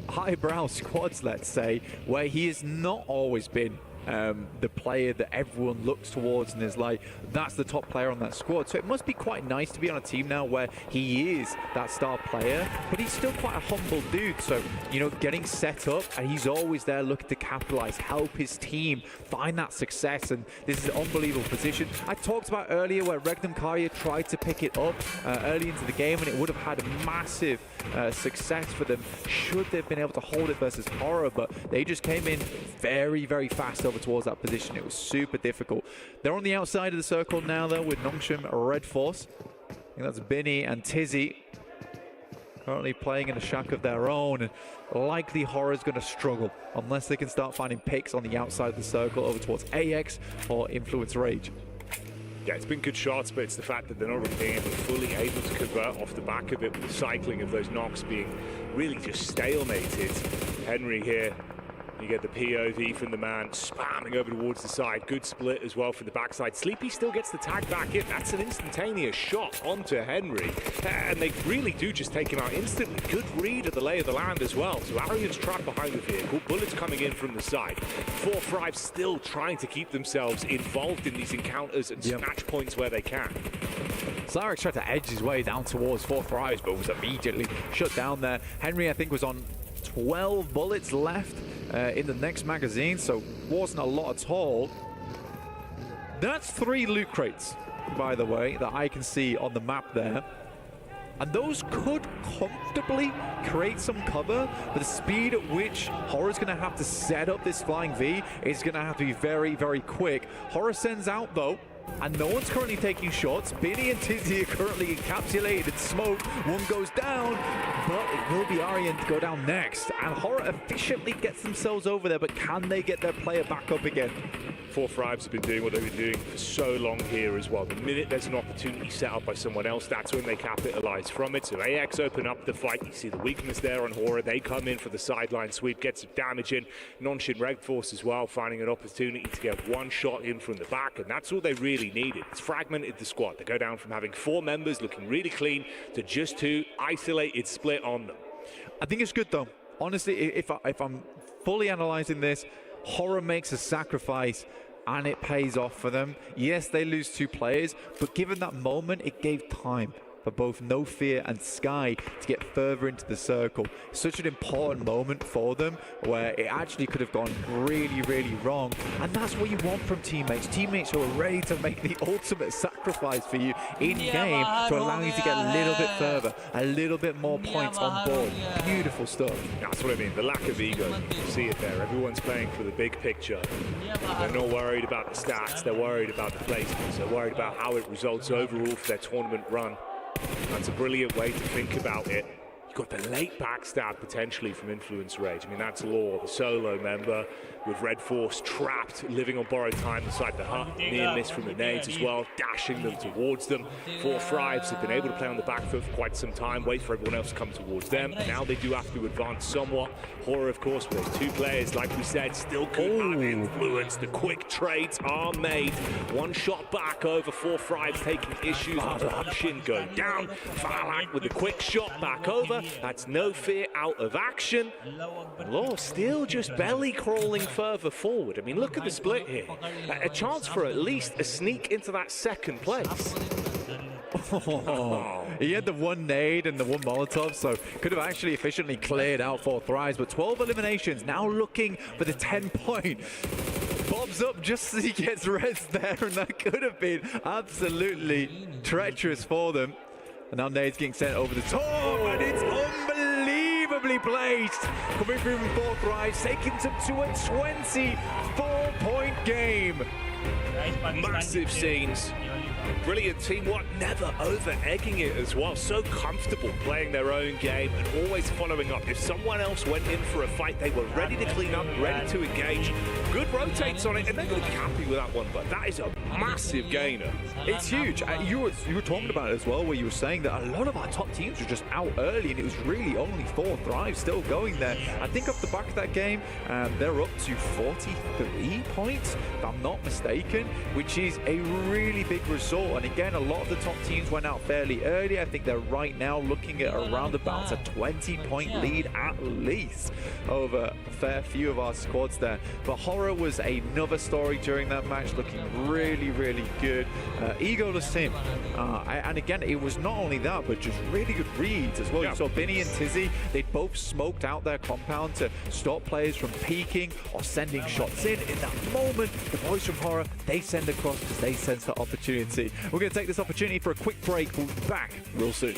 highbrow squads, let's say, where he has not always been the player that everyone looks towards and is like, that's the top player on that squad. So it must be quite nice to be on a team now where he is that star player, but he's still quite a humble dude. So, you know, getting set up, and he's always there looking to capitalize, help his team find that success. And this is an unbelievable position. I talked about earlier where Regnum Karya tried to pick it up early into the game, and it would have had a massive success for them should they've been able to hold it versus Horror, but they just came in very, very fast over towards that position. It was super difficult. They're on the outside of the circle now, though, with Nongshim, Red Force. I think that's Binny and Tizzy currently playing in a shack of their own, and likely Horror's going to struggle unless they can start finding picks on the outside of the circle over towards AX or Influence Rage. Yeah, it's been good shots, but it's the fact that they're not really being fully able to convert off the back of it, with the cycling of those knocks being really just stalemated. Henry here, you get the POV from the man, spamming over towards the side. Good split as well for the backside. Sleepy still gets the tag back in. That's an instantaneous shot onto Henry. And they really do just take him out instantly. Good read of the lay of the land as well. So Arian's trapped behind the vehicle. Bullets coming in from the side. 4-5 still trying to keep themselves involved in these encounters and snatch points where they can. Zarek tried to edge his way down towards 4-5, but was immediately shut down there. Henry, I think, was on 12 bullets left in the next magazine, so wasn't a lot at all. That's 3 loot crates, by the way, that I can see on the map there. And those could comfortably create some cover, but the speed at which Horror's going to have to set up this flying V is going to have to be very, very quick. Horror sends out, though, and no one's currently taking shots. Binny and Tizzy are currently encapsulated in smoke. One goes down, but it will be Arian to go down next. And Horror efficiently gets themselves over there, but can they get their player back up again? 4-5s have been doing what they've been doing for so long here as well. The minute there's an opportunity set up by someone else, that's when they capitalize from it. So AX open up the fight. You see the weakness there on Horror. They come in for the sideline sweep, get some damage in. Nonshin Red Force as well, finding an opportunity to get one shot in from the back, and that's all they really needed. It's fragmented the squad. They go down from having 4 members looking really clean to just 2, isolated split on them. I think it's good, though. Honestly, if I'm fully analyzing this, Horror makes a sacrifice and it pays off for them. Yes, they lose 2 players, but given that moment, it gave time for both No Fear and Sky to get further into the circle. Such an important moment for them where it actually could have gone really, really wrong. And that's what you want from teammates. Teammates who are ready to make the ultimate sacrifice for you in-game to allow you to get a little bit further, a little bit more points on board. Beautiful stuff. That's what I mean, the lack of ego. You see it there. Everyone's playing for the big picture. They're not worried about the stats. They're worried about the placements. They're worried about how it results overall for their tournament run. That's a brilliant way to think about it. You've got the late backstab potentially from Influence Rage. I mean, that's Law, the solo member with Red Force trapped, living on borrowed time inside the hut. Near miss from the nades as well, dashing them towards them. 4-5s have been able to play on the back foot for quite some time, wait for everyone else to come towards them. Now they do have to advance somewhat. Horror, of course, with those 2 players, like we said, still could have influence. The quick trades are made. One shot back over 4-5s, taking issues. Option go down. Farlak with the quick shot back over. That's No Fear out of action. Law still just belly crawling further forward. I mean, look at the split here. A chance for at least a sneak into that 2nd place. He had the 1 nade and the 1 Molotov, so could have actually efficiently cleared out 4-5s, but 12 eliminations, now looking for the 10-point. Bobs up just as he gets res there, and that could have been absolutely treacherous for them. And now nade's getting sent over the top, and it's unbelievably placed. Coming through from 4-5, taking them to a 24-point game. Massive scenes. Brilliant teamwork, never over-egging it as well. So comfortable playing their own game and always following up. If someone else went in for a fight, they were ready to clean up, ready to engage. Good rotates on it, and they're going to be happy with that one, but that is a massive gainer. It's huge. You were talking about it as well, where you were saying that a lot of our top teams were just out early, and it was really only 4 Thrive still going there. I think off the back of that game, they're up to 43 points, if I'm not mistaken, which is a really big result. And again, a lot of the top teams went out fairly early. I think they're right now looking at around about a 20-point lead at least over a fair few of our squads there. But Horror was another story during that match, looking really, really good. Egoless Sim. And again, it was not only that, but just really good reads as well. Yeah. You saw Binny and Tizzy, they both smoked out their compound to stop players from peeking or sending shots in. In that moment, the boys from Horror, they send across because they sense the opportunity. We're going to take this opportunity for a quick break. We'll be back real soon.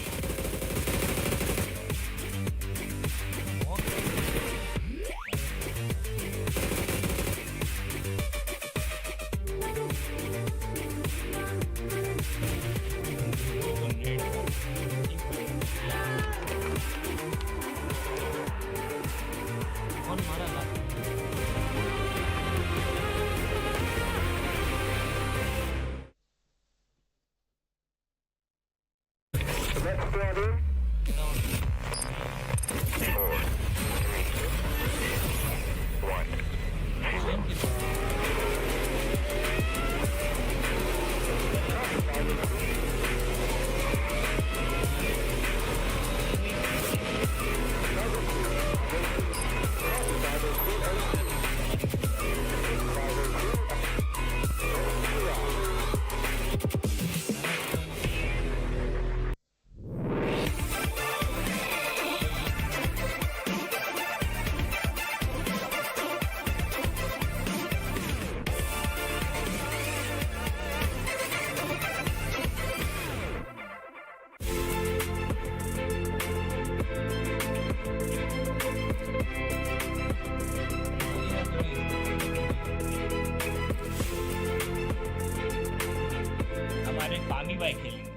हमारे पामी भाई खेलेंगे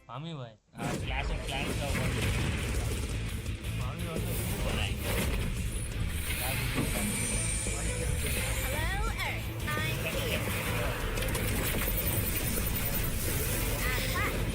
पामी भाई clash of clans का पामी भाई बनाएंगे Hello, Earth. I'm here. At last.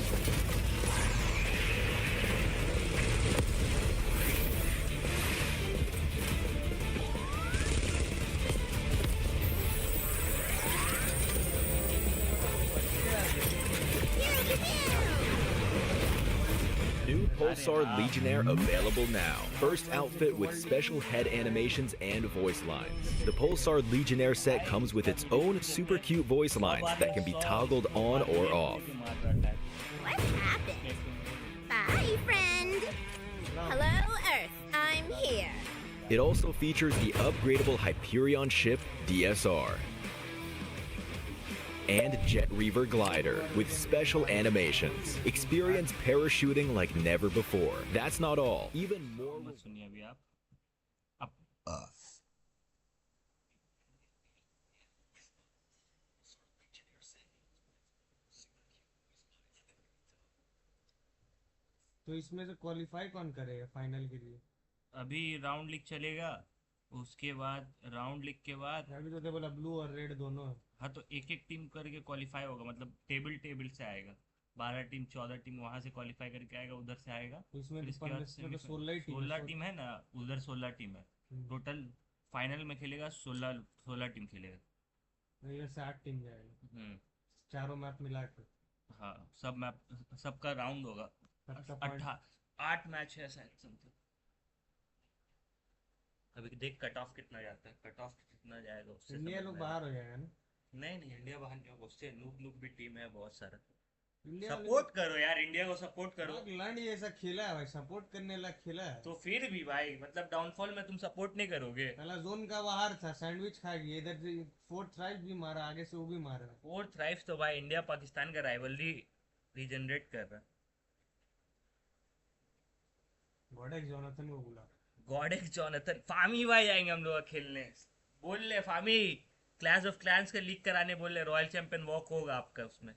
New Pulsar Legionnaire available now. First outfit with special head animations and voice lines. The Pulsar Legionnaire set comes with its own super cute voice lines that can be toggled on or off. What happened? Bye, friend. Hello, Earth. I'm here. It also features the upgradable Hyperion ship DSR and Jet Reaver glider with special animations. Experience parachuting like never before. That's not all. Even more. मत सुनिए अभी आप तो इसमें से qualify कौन करेगा final के लिए? अभी राउंड लीग चलेगा उसके बाद राउंड लीग के बाद अभी तो बोला ब्लू और रेड दोनों है। हाँ तो एक एक टीम करके क्वालिफाई होगा मतलब टेबल से आएगा 12 टीम 14 टीम वहां से क्वालिफाई करके आएगा उधर से आएगा तो इसमें फिर इसके बाद 16 टीम है ना उधर 16 टीम है टोटल फाइनल में खेलेगा 16 टीम खेलेगा इधर से 8 टीम जाएगा चारों मैप मिला के। हाँ सब मैप सबका राउंड होगा 8 मैच है शायद समथिंग अभी देख कट ऑफ कितना जाता है कट ऑफ कितना जाएगा उससे इंडिया लोग बाहर हो जाएगा ना? नहीं इंडिया बाहर नहीं होगा उससे नूब भी टीम है बहुत सारा इंडिया सपोर्ट करो यार इंडिया को सपोर्ट करो लैंड जैसा खेला है भाई सपोर्ट करने लायक खेला है तो फिर भी भाई मतलब डाउनफॉल में तुम सपोर्ट नहीं करोगे पहला जोन का बाहर था सैंडविच खा गया इधर 4 थ्राइव भी मारा आगे से वो भी मारा 4 थ्राइव्स तो भाई इंडिया पाकिस्तान का राइवलरी रीजनरेट कर रहा है गॉडेक्स जोनाथन को बुला गॉडेक्स जोनाथन फामी भाई आएंगे हम लोग खेलने बोल ले फामी क्लैश ऑफ क्लैंस का लीक कराने बोले, रॉयल चैंपियन वॉक होगा आपका उसमें।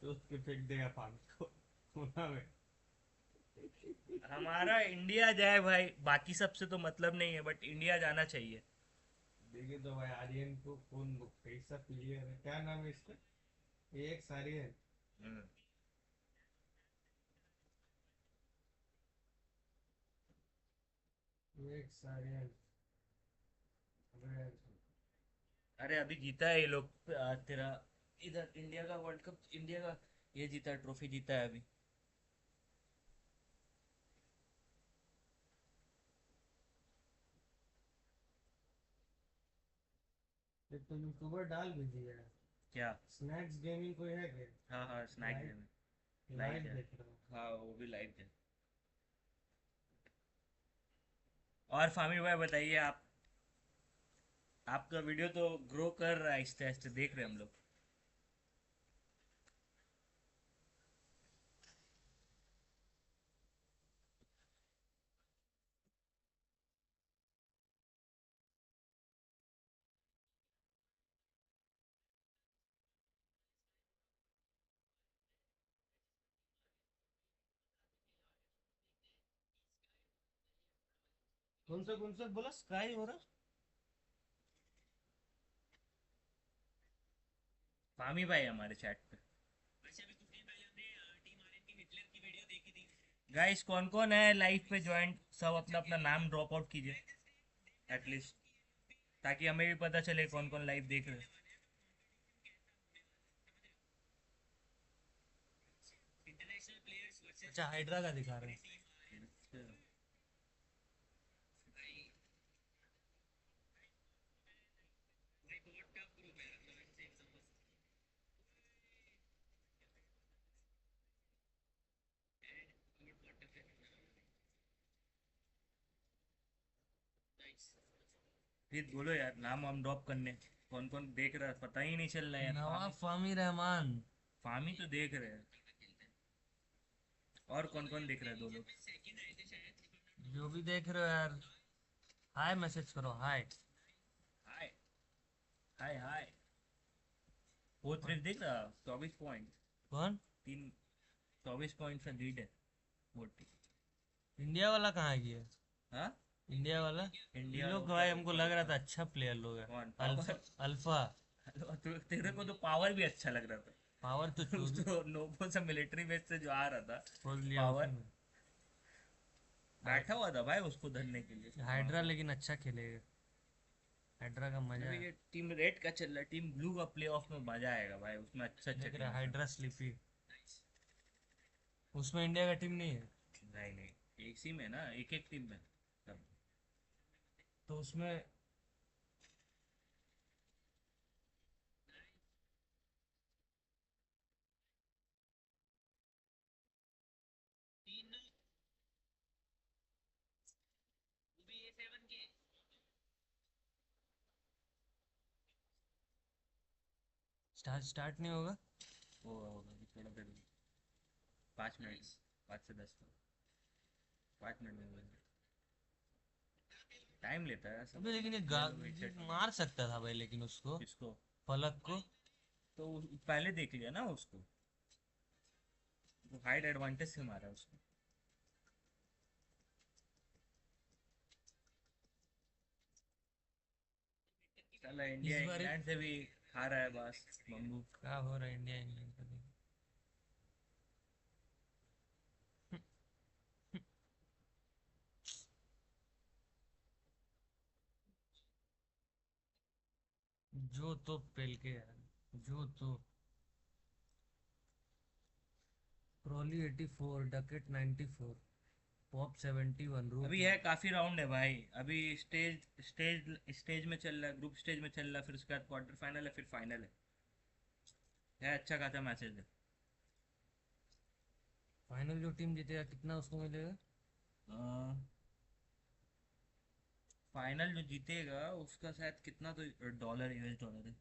तो उसके फेंक देगा पानी को कोना में। हमारा इंडिया जाए भाई, बाकी सबसे तो मतलब नहीं है, बट इंडिया जाना चाहिए। देखिए तो भाई आर्यन को कौन कैसा प्लेयर है, क्या नाम है इसका? एक आर्यन। एक आर्यन। अरे अभी जीता है ये लोग, तेरा इधर इंडिया का वर्ल्ड कप, इंडिया का ये जीता है, ट्रॉफी जीता है अभी। एक तो यूट्यूबर डाल भी दिया है। क्या? स्नैक्स गेमिंग कोई है क्या? हाँ हाँ, snack live game live live है। देख रहा हूँ। हाँ वो भी लाइव है। और फामी भाई बताइए, आप आपका वीडियो तो ग्रो कर रहा है आहिस्ते आहिस्ते, देख रहे हैं हम लोग। कौन सा बोला, स्काई हो रहा? फामी भाई हमारे चैट पे। गाइस कौन कौन है लाइव पे ज्वाइन, सब अपना अपना नाम ड्रॉप आउट कीजिए एटलीस्ट, ताकि हमें भी पता चले कौन कौन लाइव देख रहे हैं। अच्छा हाइड्रा का दिखा रहे हैं। प्लीज बोलो यार, नाम हम ड्रॉप करने, कौन कौन देख रहा है पता ही नहीं चल रहा है यार। नवाब फामी रहमान। फामी तो देख रहे हैं, और कौन कौन देख रहा है? दो लोग जो भी देख रहे हो यार, हाय मैसेज करो, हाय। हाय हाय हाय। फोर्थ रेट देख रहा, 24 पॉइंट, कौन? 24 पॉइंट का लीड है वोट। इंडिया वाला कहाँ गया? हाँ इंडिया वाला इंडिया ये लोग भाई हमको लग रहा था अच्छा प्लेयर लोग है। कौन? Alpha alpha. तेरे को तो पावर भी अच्छा लग रहा था। पावर तो तो नोबो से मिलिट्री बेस से जो आ रहा था खोल लिया पावर, उसने। बैठा हुआ था भाई उसको धरने के लिए। हाइड्रा लेकिन अच्छा खेलेगा, हाइड्रा का मजा अभी है। ये टीम रेड का चल रहा है, टीम ब्लू का प्ले ऑफ में मजा आएगा भाई, उसमें अच्छा देख अच्छा रहा team हाइड्रा स्लीपी, उसमें इंडिया का टीम नहीं है। नहीं नहीं, एक सी में ना, एक एक टीम में सब। तो उसमें स्टार्ट नहीं होगा। वो अभी थोड़ा देर, 5 मिनट, 5 से 10, 5 मिनट में टाइम लेता है सब। अबे लेकिन ये मार सकता था भाई, लेकिन उसको इसको फलक को तो पहले देख लिया ना उसको, हाइड एडवांटेज से मारा उसको। चला इंडिया इस बार इंग्लैंड से भी खा रहा है बस बम्बू। क्या हो रहा है इंडिया इंग्लैंड का देखो। जो तो पेल के यार, जो तो क्रोली 84, डकेट 94, पॉप 71, रूट अभी है काफी राउंड है भाई, अभी स्टेज में चल रहा है, ग्रुप स्टेज में चल रहा है, फिर उसके बाद क्वार्टर फाइनल है, फिर फाइनल है अच्छा खासा मैचेज है। फाइनल जो टीम जीतेगा कितना उसको मिलेगा? फाइनल जो जीतेगा उसका शायद कितना तो डॉलर, यूएस डॉलर है।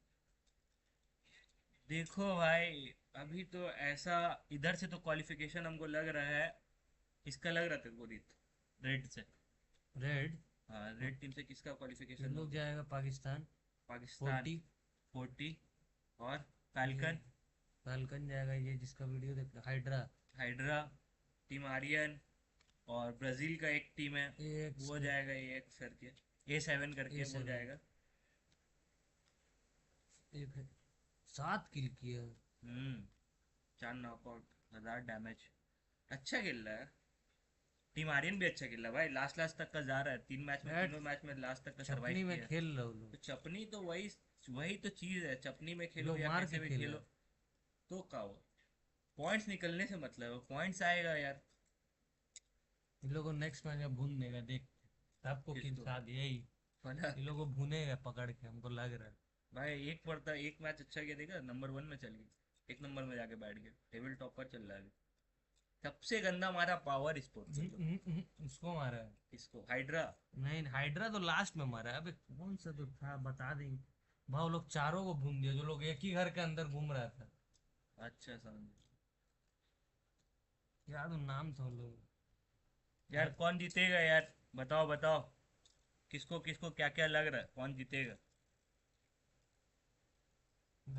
देखो भाई अभी तो ऐसा, इधर से तो क्वालिफिकेशन हमको लग रहा है, इसका लग रहा था वो रेड से। रेड? हाँ रेड टीम से किसका क्वालिफिकेशन लोग जाएगा पाकिस्तान। पाकिस्तान 40 40 और फैल्कन जाएगा, ये जिसका वीडियो देख रहा हाइड्रा। हाइड्रा, टीम आर्यन और ब्राजील का एक टीम है AX वो जाएगा A करके, A7 करके वो A7 जाएगा। 7 किल किया। 4 नॉकआउट, 1000 डैमेज। अच्छा खेल रहा है टीम आर्यन भी, अच्छा खेल रहा है भाई। लास्ट तक का जा रहा है, 3 मैच में, तीनों मैच में लास्ट तक का सर्वाइव चपनी किया में है। खेल रहे हो लोग। तो चपनी तो वही तो चीज है, चपनी में खेलो लोग या मार कैसे के भी खेल खेलो रहे। तो का हो, पॉइंट्स निकलने से मतलब है, पॉइंट्स आएगा यार। इन लोगों को नेक्स्ट मैच में भून देगा, देख सबको किल किसको? साथ यही। वरना इन लोगों को भूनेगा पकड़ के, हमको लग रहा है। भाई एक मैच अच्छा किया देखा, नंबर 1 में चल गई, 1 नंबर में जाके बैठ गया, टेबल टॉप पर चल रहा है अभी। सबसे गंदा मारा पावर स्पोर्ट्स उसको मारा है। इसको हाइड्रा। नहीं, हाइड्रा तो लास्ट में मारा है। अबे कौन सा तो था, बता देंगे भाव। लोग चारों को भून दिया, जो लोग एक ही घर के अंदर घूम रहा था। अच्छा समझ याद नाम था उन लोग। यार, कौन जीतेगा यार, बताओ बताओ, किसको किसको क्या क्या लग रहा है, कौन जीतेगा?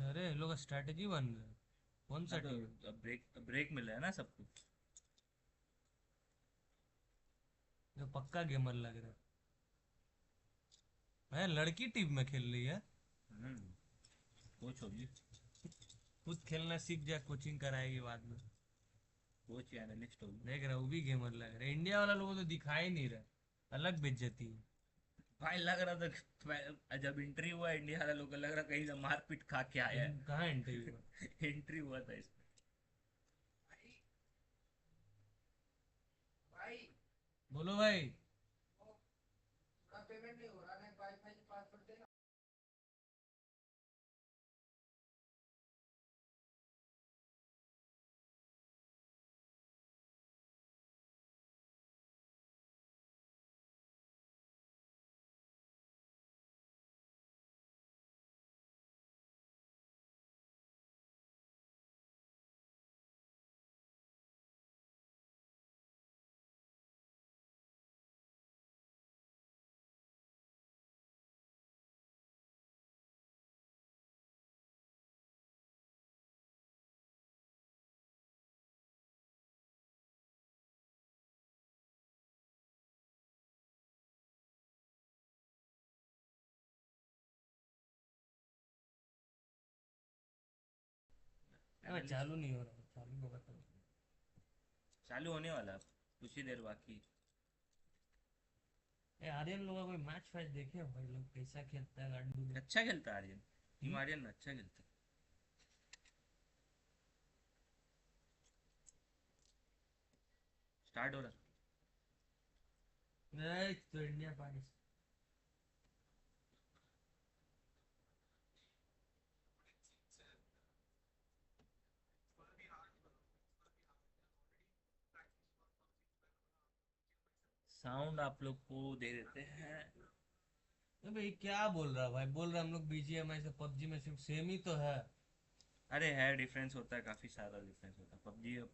अरे इन लोग का स्ट्रेटेजी बन रहा है। कौन सा हाँ तो टीम? अब ब्रेक मिला है ना सबको। जो पक्का गेमर लग रहा है लड़की टीम में खेल रही है। कोच होगी, खुद खेलना सीख जाए, कोचिंग कराएगी बाद में। कोच या एनालिस्ट होगी। देख रहा, वो भी गेमर लग रहा है। इंडिया वाला लोगों तो दिखाई नहीं रहा, अलग बेइज्जती है। भाई लग रहा था जब एंट्री हुआ इंडिया वाला लोग, लग रहा कहीं से मारपीट खा के आया है। कहाँ एंट्री हुआ? एंट्री हुआ था इसमें। बोलो भाई। चालू नहीं हो रहा, चालू होगा तो। चालू होने वाला, कुछ ही देर बाकी। आर्यन लोग का कोई मैच फैच देखे हो भाई? लोग कैसा खेलता है गांडू में। अच्छा खेलता है आर्यन, टीम आर्यन अच्छा खेलता है। स्टार्ट हो रहा। नहीं तो इंडिया पाकिस्तान। साउंड आप लोग को दे देते हैं। भाई क्या बोल रहा है भाई? बोल रहा हम लोग बीजीएमआई से पबजी में सिर्फ सेम ही तो है। अरे है, डिफरेंस होता है, काफी सारा डिफरेंस होता है।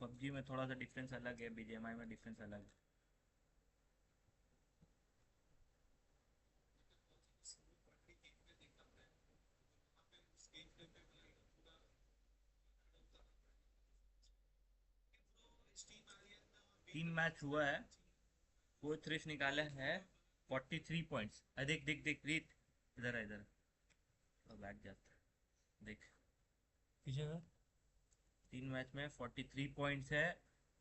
पबजी में थोड़ा सा डिफरेंस अलग है, बीजीएमआई में डिफरेंस अलग है। तीन मैच हुआ है, कोच रिश निकाले हैं 43 पॉइंट्स। देख देख देख रीत, इधर है इधर, तो बैठ जाता देख। पीछे का 3 मैच में 43 पॉइंट्स है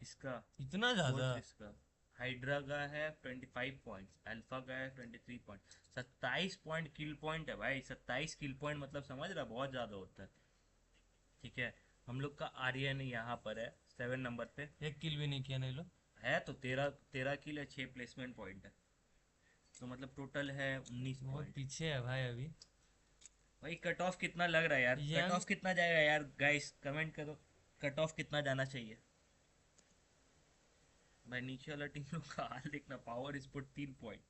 इसका, इतना ज्यादा? कोच इसका। हाइड्रा का है 25 पॉइंट्स, अल्फा का है 23 पॉइंट। 27 पॉइंट किल पॉइंट है भाई, 27 किल पॉइंट, मतलब समझ रहा, बहुत ज़्यादा होता है। ठीक है, हम लोग का आर्यन यहाँ पर है 7 नंबर पे। एक किल भी नहीं किया नहीं लोग है तो 13 किल है, 6 प्लेसमेंट पॉइंट है, तो मतलब टोटल है 19 बहुत पॉइंट। पीछे है भाई अभी। भाई कट ऑफ कितना लग रहा है यार, कट ऑफ कितना जाएगा यार? गाइस कमेंट करो, कट ऑफ कितना जाना चाहिए भाई? नीचे वाला टीम लोग का हाल देखना, पावर स्पोर्ट 3 पॉइंट।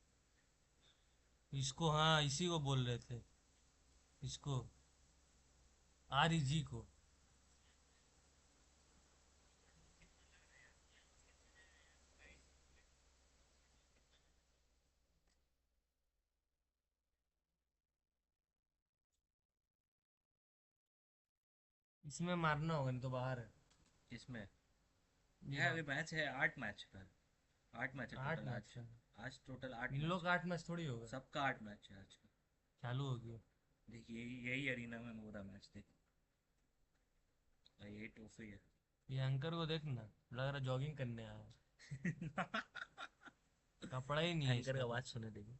इसको, हाँ इसी को बोल रहे थे, इसको आरईजी को। इसमें मारना होगा नहीं तो बाहर है। इसमें है अभी मैच है 8 मैच पर 8 मैच है 8 टोटल मैच है। आज टोटल 8 इन लोग का 8 मैच थोड़ी होगा। सबका 8 मैच है आज का। चालू हो गया। देखिए यही अरीना में हो रहा मैच देख। यही ट्रॉफी है। ये एंकर को देखना लग रहा जॉगिंग करने आया है। कपड़ा ही नहीं है एंकर का इसका। आवाज सुने देखिए।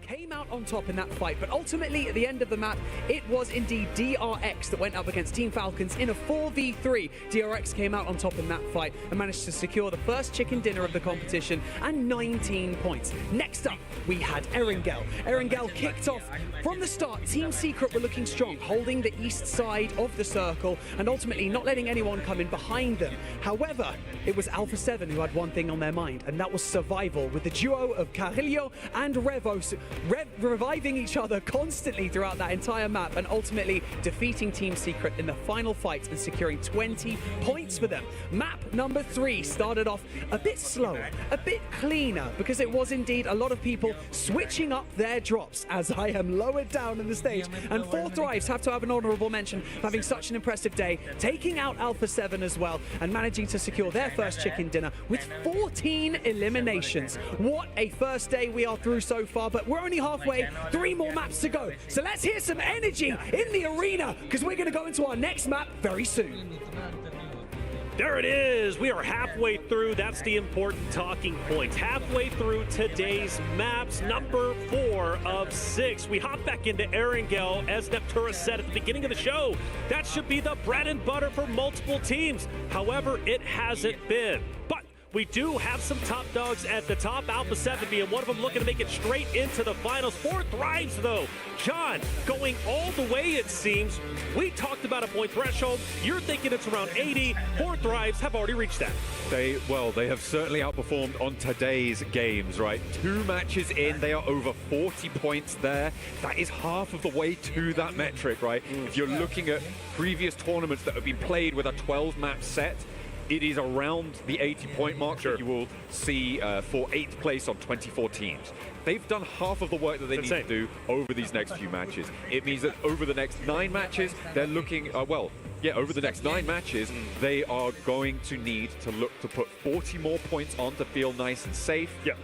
Came out on top in that fight, but ultimately at the end of the map, it was indeed DRX that went up against Team Falcons in a 4v3. DRX came out on top in that fight and managed to secure the first chicken dinner of the competition and 19 points. Next up, we had Erangel. Erangel kicked off from the start. Team Secret were looking strong, holding the east side of the circle and ultimately not letting anyone come in behind them. However, it was Alpha 7 who had one thing on their mind, and that was survival, with the duo of Carrillo and Revo reviving each other constantly throughout that entire map and ultimately defeating Team Secret in the final fight and securing 20 points for them. Map number 3 started off a bit slower, a bit cleaner, because it was indeed a lot of people switching up their drops as I am lowered down in the stage. And 4 Thrives have to have an honourable mention for having such an impressive day, taking out Alpha 7 as well and managing to secure their first chicken dinner with 14 eliminations. What a first day we are through so far, but we're only halfway, 3 more maps to go. So let's hear some energy in the arena, because we're going to go into our next map very soon. There it is. We are halfway through. That's the important talking point. Halfway through today's maps, number 4 of 6. We hop back into Erangel, as Neptura said at the beginning of the show. That should be the bread and butter for multiple teams. However, it hasn't been. But we do have some top dogs at the top, Alpha 7 being one of them, looking to make it straight into the finals. 4 Thrives, though. John, going all the way, it seems. We talked about a point threshold. You're thinking it's around 80. 4 Thrives have already reached that. They have certainly outperformed on today's games, right? 2 matches in, they are over 40 points there. That is half of the way to that metric, right? If you're looking at previous tournaments that have been played with a 12-map set, it is around the 80-point mark that you will see for 8th place on 24 teams. They've done half of the work that they need to do over these next few matches. It means that over the next 9 matches, they're looking, over the next 9 matches, they are going to need to look to put 40 more points on to feel nice and safe. Yeah.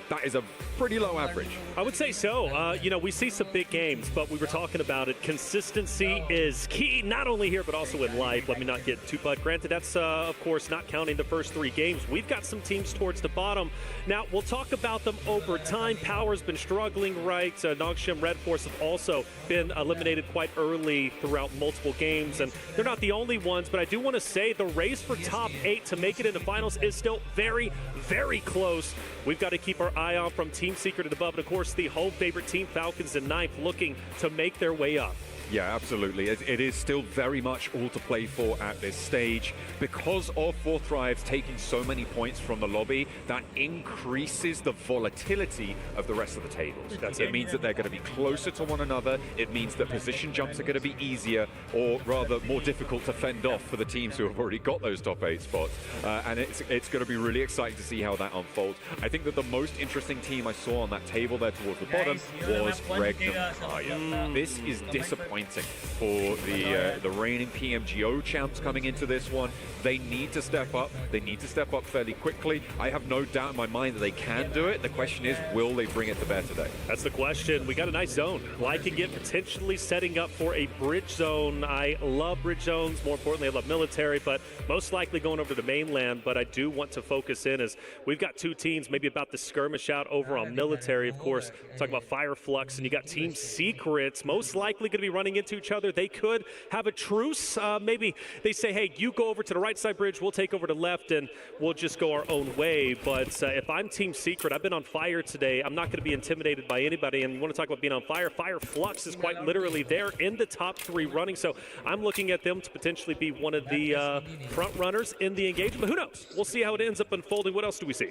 That is a pretty low average. I would say so. We see some big games, but we were talking about it. Consistency is key, not only here, but also in life. Let me not get too bad. Granted, that's, of course, not counting the first 3 games. We've got some teams towards the bottom. Now, we'll talk about them over time. Power's been struggling, right? Nongshim Red Force have also been eliminated quite early throughout multiple games, and they're not the only ones, but I do want to say the race for top 8 to make it into finals is still very, very close. We've got to keep our eye on from Team Secret and above, and of course the home favorite team Falcons in 9th looking to make their way up. Yeah, absolutely. It is still very much all to play for at this stage. Because of 4 Thrives taking so many points from the lobby, that increases the volatility of the rest of the tables. It means that they're going to be closer to one another. It means that position jumps are going to be easier, or rather more difficult to fend off for the teams who have already got those top 8 spots. And it's going to be really exciting to see how that unfolds. I think that the most interesting team I saw on that table there towards the bottom was Regnum. This is disappointing for the reigning PMGO champs coming into this one. They need to step up. They need to step up fairly quickly. I have no doubt in my mind that they can do it. The question is, will they bring it to bear today? That's the question. We got a nice zone. Liking it, potentially setting up for a bridge zone. I love bridge zones. More importantly, I love military, but most likely going over to the mainland. But I do want to focus in as we've got 2 teams, maybe about to skirmish out over on military. Of course, talk about Fireflux, and you got Team Secrets, most likely going to be running into each other. They could have a truce. Maybe they say, hey, you go over to the right side bridge, we'll take over to left, and we'll just go our own way. But if I'm Team Secret, I've been on fire today. I'm not going to be intimidated by anybody. And you want to talk about being on fire? Fireflux is quite literally there in the top 3 running. So I'm looking at them to potentially be one of the front runners in the engagement. Who knows? We'll see how it ends up unfolding. What else do we see?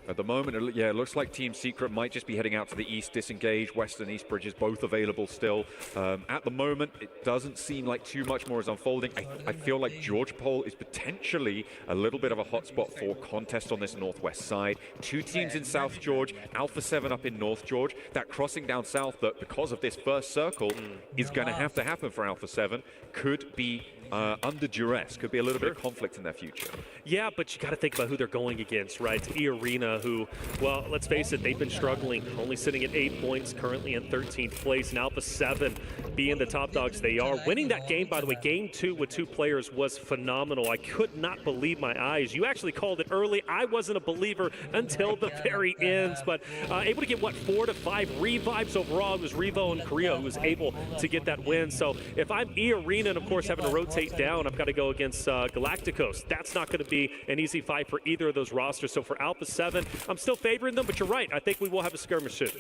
At the moment, yeah, it looks like Team Secret might just be heading out to the east, disengage. West and east bridges both available still. At the moment, it doesn't seem like too much more is unfolding. I feel like George Pole is potentially a little bit of a hotspot for contest on this northwest side. Two teams in South George, Alpha 7 up in North George. That crossing down south that, because of this first circle, is going to happen for Alpha 7, could be under duress, could be a little bit of conflict in their future. Yeah, but you got to think about who they're going against, right? E-Arena, who, well, let's face it, they've been struggling, only sitting at 8 points, currently in 13th place, and Alpha 7 being the top dogs they are. Winning that game, by the way, game 2 with 2 players was phenomenal. I could not believe my eyes. You actually called it early. I wasn't a believer until the very end, but able to get, what, 4 to 5 revives overall. It was Revo and Korea who was able to get that win. So if I'm E-Arena and, of course, having to rotate down, I've got to go against Galacticos. That's not going to be an easy fight for either of those rosters. So for Alpha 7, I'm still favoring them, but you're right. I think we will have a skirmish soon.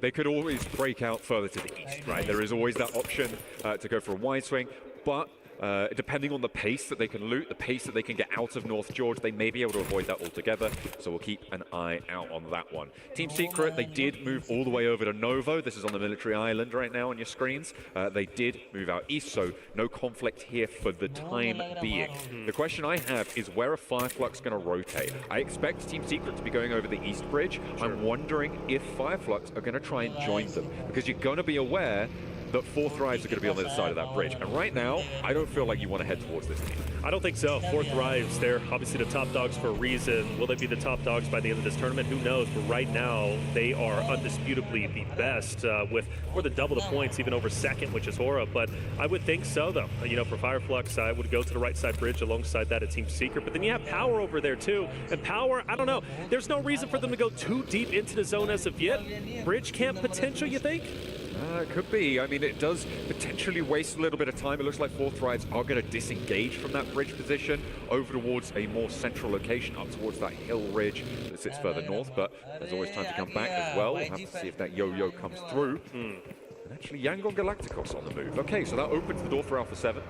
They could always break out further to the east, right? There is always that option to go for a wide swing, but depending on the pace that they can loot, the pace that they can get out of North George, they may be able to avoid that altogether, so we'll keep an eye out on that one. Team Secret, they did move all the way over to Novo. This is on the military island right now on your screens. They did move out east, so no conflict here for the time being. The question I have is, where are Fireflux going to rotate? I expect Team Secret to be going over the east bridge. I'm wondering if Fireflux are going to try and join them, because you're going to be aware that 4th Thrives are going to be on the other side of that bridge. And right now, I don't feel like you want to head towards this team. I don't think so. 4th Thrives, they're obviously the top dogs for a reason. Will they be the top dogs by the end of this tournament? Who knows? But right now, they are undisputably the best with more than double the points, even over 2nd, which is Hora. But I would think so, though. You know, for Fireflux, I would go to the right side bridge alongside that at Team Secret. But then you have Power over there, too. And Power, I don't know. There's no reason for them to go too deep into the zone as of yet. Bridge camp potential, you think? It could be. I mean, it does potentially waste a little bit of time. It looks like 4th Thrives are going to disengage from that bridge position over towards a more central location, up towards that hill ridge that sits further north. But there's always time to come back as well. We'll have to see if that yo-yo comes through. And actually, Yangon Galacticos on the move. Okay, so that opens the door for Alpha 7,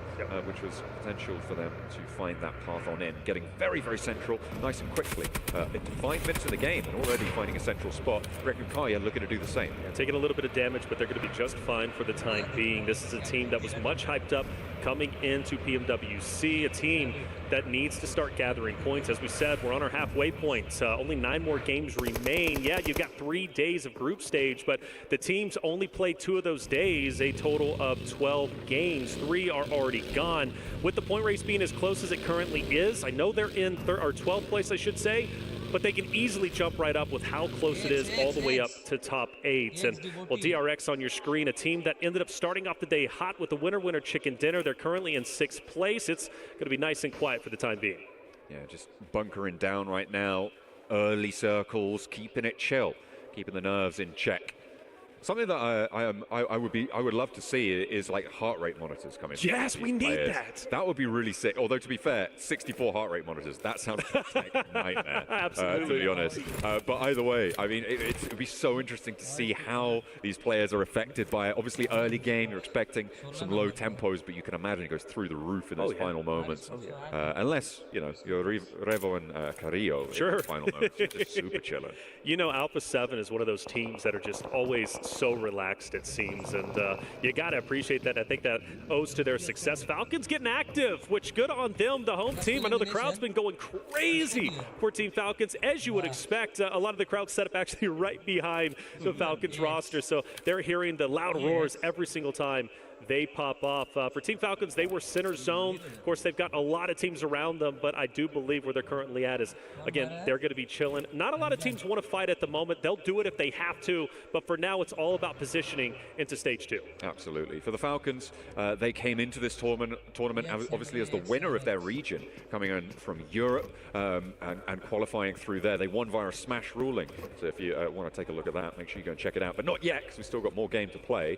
which was potential for them to find that path on in. Getting very, very central, nice and quickly. Into 5 minutes of the game, and already finding a central spot. Kaya looking to do the same. Yeah, taking a little bit of damage, but they're going to be just fine for the time being. This is a team that was much hyped up coming into PMWC, a team that needs to start gathering points. As we said, we're on our halfway point. Only 9 more games remain. Yeah, you've got 3 days of group stage, but the teams only play 2 of those days, a total of 12 games. 3 are already gone. With the point race being as close as it currently is, I know they're in 12th place, I should say, but they can easily jump right up with how close it is all the way up to top 8. And, well, DRX on your screen, a team that ended up starting off the day hot with the winner chicken dinner. They're currently in 6th place. It's going to be nice and quiet for the time being. Yeah, just bunkering down right now. Early circles, keeping it chill, keeping the nerves in check. Something that I would love to see is like heart rate monitors coming. Yes, we need that. That would be really sick. Although to be fair, 64 heart rate monitors, that sounds like a nightmare. Absolutely. To be honest. But either way, I mean, it'd be so interesting to see how these players are affected by it. Obviously, early game, you're expecting some low tempos, but you can imagine it goes through the roof in those final moments. Unless, you know, you're Revo and Carrillo in those final moments. You're just super chilling. You know, Alpha 7 is one of those teams that are just always so relaxed, it seems, and you got to appreciate that. I think that owes to their success. Falcons getting active, which good on them, the home team. I know the crowd's been going crazy for Team Falcons, as you would expect. A lot of the crowd set up actually right behind the Falcons roster, so they're hearing the loud roars every single time they pop off. For Team Falcons, they were center zone. Of course, they've got a lot of teams around them, but I do believe where they're currently at is, again, they're going to be chilling. Not a lot of teams want to fight at the moment. They'll do it if they have to, but for now, it's all about positioning into stage 2. Absolutely. For the Falcons, they came into this tournament obviously as the winner of their region, coming in from Europe and qualifying through there. They won via a smash ruling. So if you want to take a look at that, make sure you go and check it out. But not yet, because we've still got more game to play.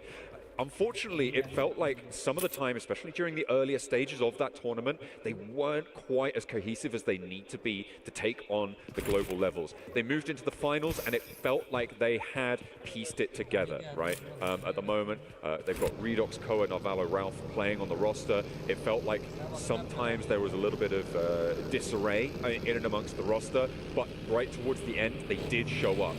unfortunately, it felt like some of the time, especially during the earlier stages of that tournament, they weren't quite as cohesive as they need to be to take on the global levels. They moved into the finals, and it felt like they had pieced it together, right? At the moment, they've got Redox, Koa, Narvalo, Ralph playing on the roster. It felt like sometimes there was a little bit of disarray in and amongst the roster, but right towards the end, they did show up.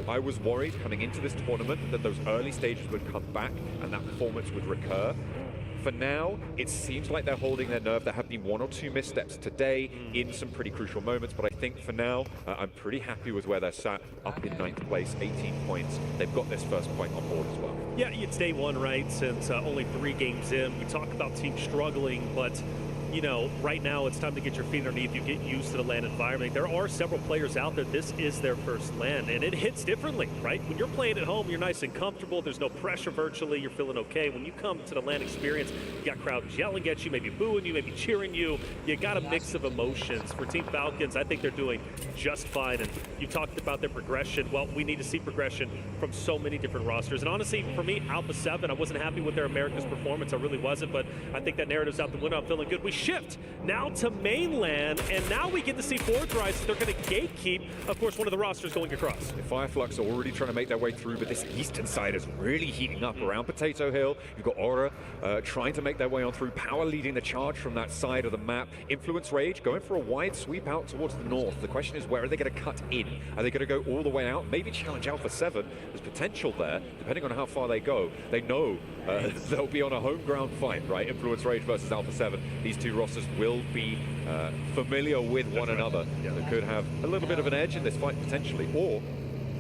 I was worried coming into this tournament that those early stages would come back and that performance would recur. For now, it seems like they're holding their nerve. There have been one or two missteps today in some pretty crucial moments, but I think for now, I'm pretty happy with where they're sat, up in 9th place, 18 points. They've got this first point on board as well. Yeah, it's day one, right? Since only 3 games in. We talk about teams struggling, but you know, right now it's time to get your feet underneath you, get used to the LAN environment. There are several players out there, this is their first LAN, and it hits differently, right? When you're playing at home, you're nice and comfortable, there's no pressure virtually, you're feeling okay. When you come to the LAN experience, you got crowds yelling at you, maybe booing you, maybe cheering you. You got a mix of emotions. For Team Falcons, I think they're doing just fine, and you talked about their progression. Well, we need to see progression from so many different rosters, and honestly, for me, Alpha 7, I wasn't happy with their America's performance, I really wasn't, but I think that narrative's out the window. I'm feeling good. We shift now to mainland, and now we get to see Forge Rise. They're going to gatekeep, of course, one of the rosters going across. Fireflux are already trying to make their way through, but this eastern side is really heating up around Potato Hill. You've got Aura trying to make their way on through. Power leading the charge from that side of the map. Influence Rage going for a wide sweep out towards the north. The question is, where are they going to cut in? Are they going to go all the way out? Maybe challenge Alpha 7. There's potential there, depending on how far they go. They know they'll be on a home ground fight, right? Influence Rage versus Alpha 7. These two rosters will be familiar with one another. Yeah. They could have a little bit of an edge in this fight potentially, or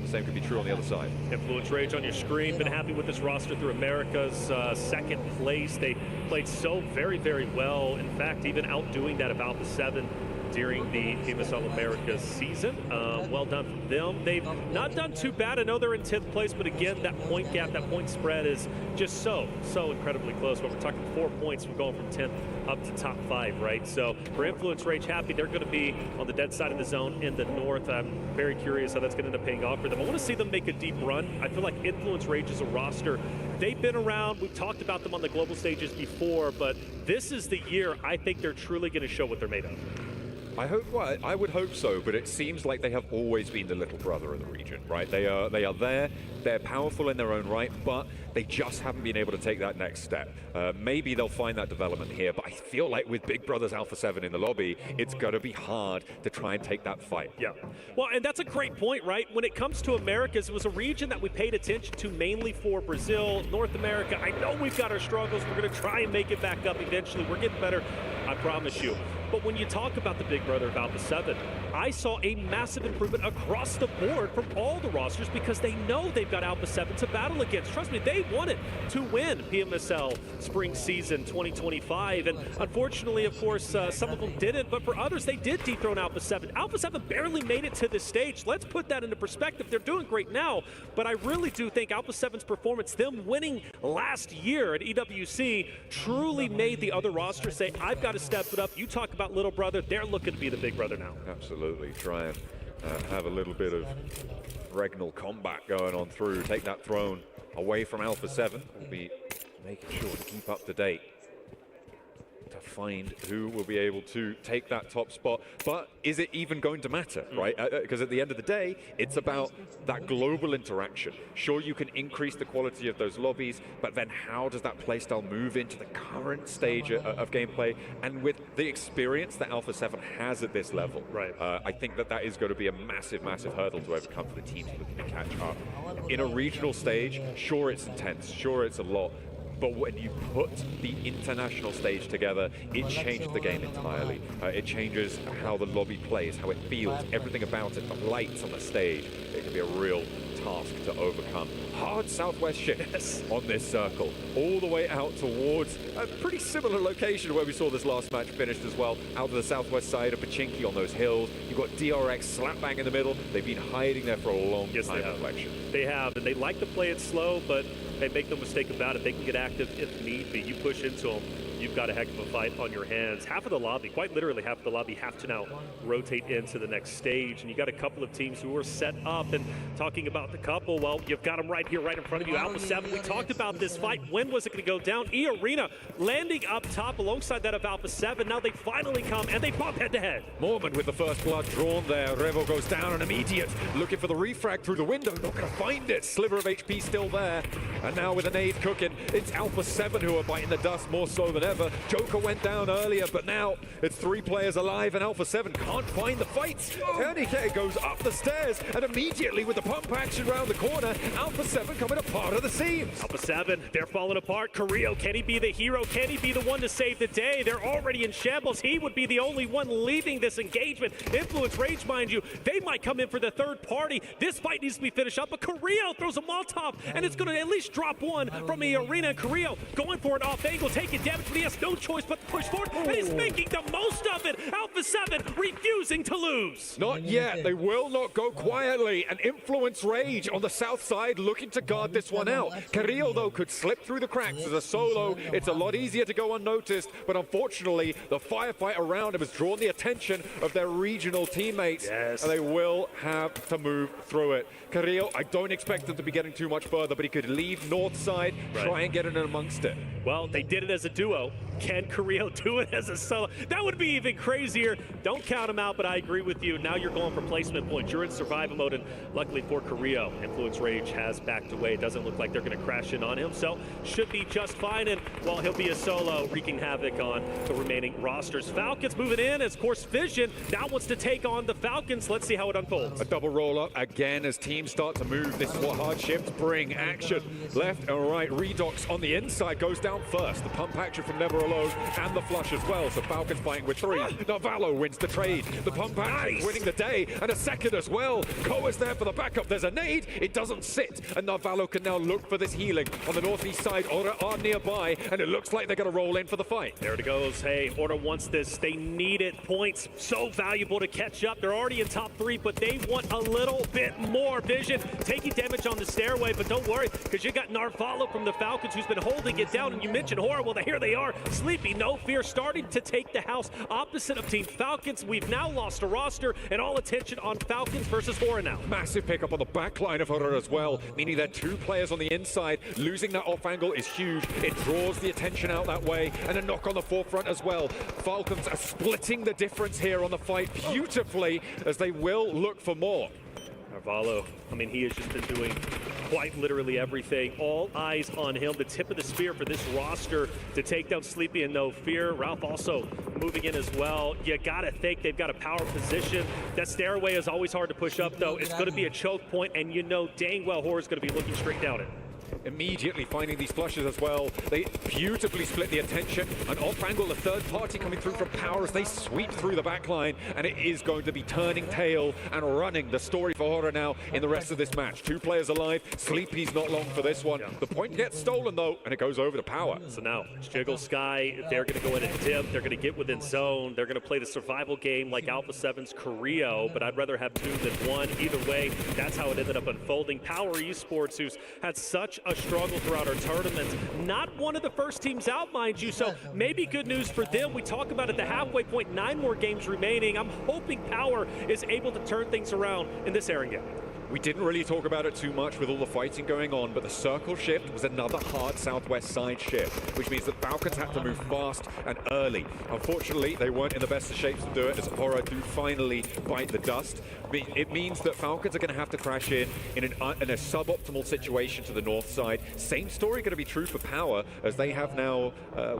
the same could be true on the other side. Influence Rage on your screen. Been happy with this roster through America's second place. They played so very, very well. In fact, even outdoing that of Alpha 7 during the PMSL Americas season. Well done from them. They've not done too bad. I know they're in 10th place, but again, that point gap, that point spread is just so incredibly close. But we're talking 4 points from going from 10th up to top 5, right? So for Influence Rage, happy they're going to be on the dead side of the zone in the north. I'm very curious how that's going to end up paying off for them. I want to see them make a deep run. I feel like Influence Rage is a roster. They've been around. We've talked about them on the global stages before, but this is the year I think they're truly going to show what they're made of. I would hope so, but it seems like they have always been the little brother of the region, right? They are there, they're powerful in their own right, but they just haven't been able to take that next step. Maybe they'll find that development here, but I feel like with Big Brother's Alpha 7 in the lobby, it's going to be hard to try and take that fight. Yeah. Well, and that's a great point, right? When it comes to Americas, it was a region that we paid attention to mainly for Brazil, North America. I know we've got our struggles. We're going to try and make it back up eventually. We're getting better, I promise you. But when you talk about the Big Brother of Alpha 7, I saw a massive improvement across the board from all the rosters because they know they've got Alpha 7 to battle against. Trust me, they wanted to win PMSL Spring Season 2025. And unfortunately, of course, some of them didn't. But for others, they did dethrone Alpha 7. Alpha 7 barely made it to this stage. Let's put that into perspective. They're doing great now. But I really do think Alpha 7's performance, them winning last year at EWC, truly made the other rosters say, I've got to step it up. You talk about little brother, they're looking to be the big brother now. Absolutely. Try and have a little bit of regnal combat going on through. Take that throne away from Alpha 7. We'll be making sure to keep up to date to find who will be able to take that top spot. But is it even going to matter, right? Because at the end of the day, it's about that global interaction. Sure, you can increase the quality of those lobbies, but then how does that playstyle move into the current stage of gameplay? And with the experience that Alpha 7 has at this level, right? I think that is going to be a massive, massive hurdle to overcome for the teams looking to catch up. In a regional stage, sure, it's intense, sure, it's a lot. But when you put the international stage together, it changed the game entirely. It changes how the lobby plays, how it feels, everything about it, the lights on the stage. It can be a real task to overcome. Hard southwest shift on this circle, all the way out towards a pretty similar location where we saw this last match finished as well, out to the southwest side of Pachinki on those hills. You've got DRX slap bang in the middle. They've been hiding there for a long time. They have, and they like to play it slow, but hey, make no mistake about it, they can get active if need be. You push into them, you've got a heck of a fight on your hands. Half of the lobby, quite literally half of the lobby, have to now rotate into the next stage. And you got a couple of teams who are set up. And talking about the couple, well, you've got them right here, right in front of you. Alpha 7, we talked about this fight. When was it going to go down? E-Arena landing up top alongside that of Alpha 7. Now they finally come and they bump head to head. Mormon with the first blood drawn there. Revo goes down, an immediate looking for the refrag through the window. Not going to find it. Sliver of HP still there. And now with a nade cooking, it's Alpha 7 who are biting the dust more so than ever. Joker went down earlier, but now it's 3 players alive and Alpha 7 can't find the fights. Tourniquet goes up the stairs and immediately with the pump action around the corner, Alpha 7 coming apart of the seams. Alpha 7, they're falling apart. Carrillo, can he be the hero? Can he be the one to save the day? They're already in shambles. He would be the only one leaving this engagement. Influence Rage, mind you, they might come in for the third party. This fight needs to be finished up, but Carrillo throws a Molotov, and it's going to at least drop one from the arena. Carrillo going for it off angle, taking damage, but he has no choice but to push forward, and he's making the most of it. Alpha 7 refusing to lose. Not yet. They will not go quietly. An Influence Rage on the south side looking to guard this one out. Carrillo, though, could slip through the cracks as a solo. It's a lot easier to go unnoticed, but unfortunately, the firefight around him has drawn the attention of their regional teammates, and they will have to move through it. Carrillo, I don't expect them to be getting too much further, but he could leave north side, try and get in amongst it. Well, they did it as a duo. Can Carrillo do it as a solo? That would be even crazier. Don't count him out, but I agree with you. Now you're going for placement points. You're in survival mode, and luckily for Carrillo, Influence Rage has backed away. It doesn't look like they're going to crash in on him, so should be just fine. And, well, he'll be a solo, wreaking havoc on the remaining rosters. Falcons moving in as Course Vision now wants to take on the Falcons. Let's see how it unfolds. A double roll-up again as teams start to move. This is what hard shifts bring. Action left and right. Redox on the inside goes down first. The pump action from Never Alone and the flush as well. So Falcons fighting with 3. Navallo wins the trade. The pump action winning the day and a second as well. Koa's there for the backup. There's a nade. It doesn't sit. And Navallo can now look for this healing on the northeast side. Order are nearby and it looks like they're going to roll in for the fight. There it goes. Hey, Order wants this. They need it. Points so valuable to catch up. They're already in top 3, but they want a little bit more. Vision taking damage on the stairway, but don't worry, because you got Narvalo from the Falcons who's been holding it down, and you mentioned Horror. Well, here they are. Sleepy, no fear, starting to take the house opposite of Team Falcons. We've now lost a roster, and all attention on Falcons versus Horror now. Massive pickup on the back line of Horror as well, meaning they're 2 players on the inside. Losing that off angle is huge. It draws the attention out that way, and a knock on the forefront as well. Falcons are splitting the difference here on the fight beautifully as they will look for more. Narvalo, I mean, he has just been doing quite literally everything. All eyes on him, the tip of the spear for this roster to take down Sleepy and No Fear. Ralph also moving in as well. You gotta think they've got a power position. That stairway is always hard to push up, though. It's gonna be a choke point, and you know dang well Horror's gonna be looking straight down it. Immediately finding these flushes as well. They beautifully split the attention. An off angle, a third party coming through from Power as they sweep through the back line, and it is going to be turning tail and running the story for Horror now in the rest of this match. 2 players alive. Sleepy's not long for this one. The point gets stolen though, and it goes over to Power. So now Jiggle Sky, they're going to go in and dip. They're going to get within zone. They're going to play the survival game like Alpha 7's Carrillo, but I'd rather have 2 than 1. Either way, that's how it ended up unfolding. Power Esports, who's had such a struggle throughout our tournament. Not one of the first teams out, mind you, so maybe good news for them. We talk about at the halfway point, 9 more games remaining. I'm hoping Power is able to turn things around in this airing game. We didn't really talk about it too much with all the fighting going on, but the circle shift was another hard southwest side shift, which means that Falcons had to move fast and early. Unfortunately, they weren't in the best of shapes to do it as Horror do finally bite the dust. It means that Falcons are going to have to crash in a suboptimal situation to the north side. Same story going to be true for Power, as they have now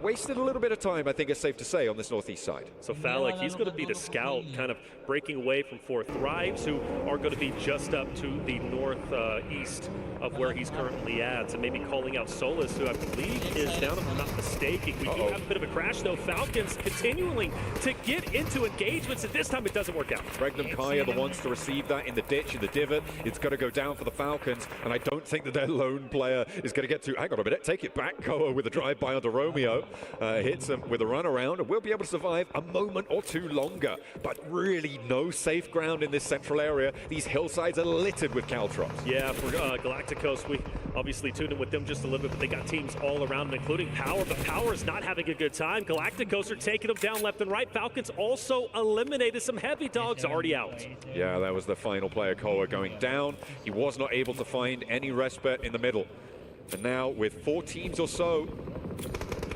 wasted a little bit of time, I think it's safe to say, on this northeast side. So Falik, he's going to be the scout, kind of breaking away from 4 Thrives, who are going to be just up to the northeast of where he's currently at, and maybe calling out Solus, who I believe is down, if I'm not mistaken. We do have a bit of a crash, though. Falcons continuing to get into engagements, and this time it doesn't work out. Regnum Kaya, the ones to receive that in the ditch, in the divot. It's going to go down for the Falcons, and I don't think that their lone player is going to get to, hang on a minute, take it back. Koa with a drive-by onto Romeo, hits him with a runaround, and we'll be able to survive a moment or 2 longer. But really no safe ground in this central area. These hillsides are littered with Caltrops. Yeah, for Galacticos, we obviously tuned in with them just a little bit, but they got teams all around them, including Power, but Power is not having a good time. Galacticos are taking them down left and right. Falcons also eliminated some heavy dogs already out. Yeah, that was the final player, Koa, going down. He was not able to find any respite in the middle. And now, with 4 teams or so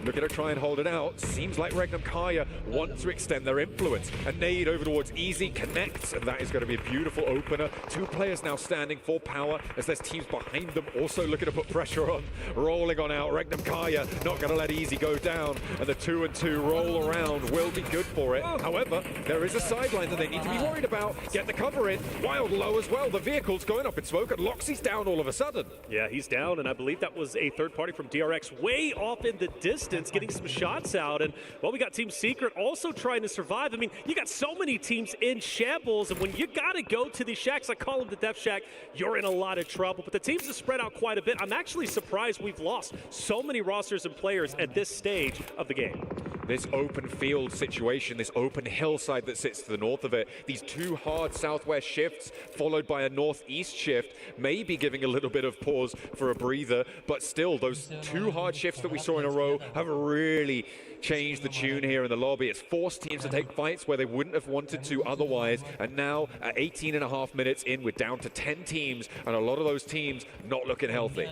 looking to try and hold it out, seems like Regnum Kaya want to extend their influence. A nade over towards Easy connects, and that is going to be a beautiful opener. 2 players now standing for Power as there's teams behind them also looking to put pressure on. Rolling on out, Regnum Kaya not going to let Easy go down, and the 2 and 2 roll around will be good for it. However, there is a sideline that they need to be worried about. Get the cover in. Wild low as well. The vehicle's going up in smoke, and Loxy's down all of a sudden. Yeah, he's down, and I believe that was a third party from DRX way off in the distance, getting some shots out. And, well, we got Team Secret also trying to survive. I mean, you got so many teams in shambles, and when you got to go to these shacks, I call them the Death Shack, you're in a lot of trouble. But the teams have spread out quite a bit. I'm actually surprised we've lost so many rosters and players at this stage of the game. This open field situation, this open hillside that sits to the north of it, these 2 hard southwest shifts followed by a northeast shift, may be giving a little bit of pause for a breather, but still, those 2 hard shifts that we saw in a row have really changed the tune here in the lobby. It's forced teams to take fights where they wouldn't have wanted to otherwise, and now at 18.5 minutes in, we're down to 10 teams, and a lot of those teams not looking healthy.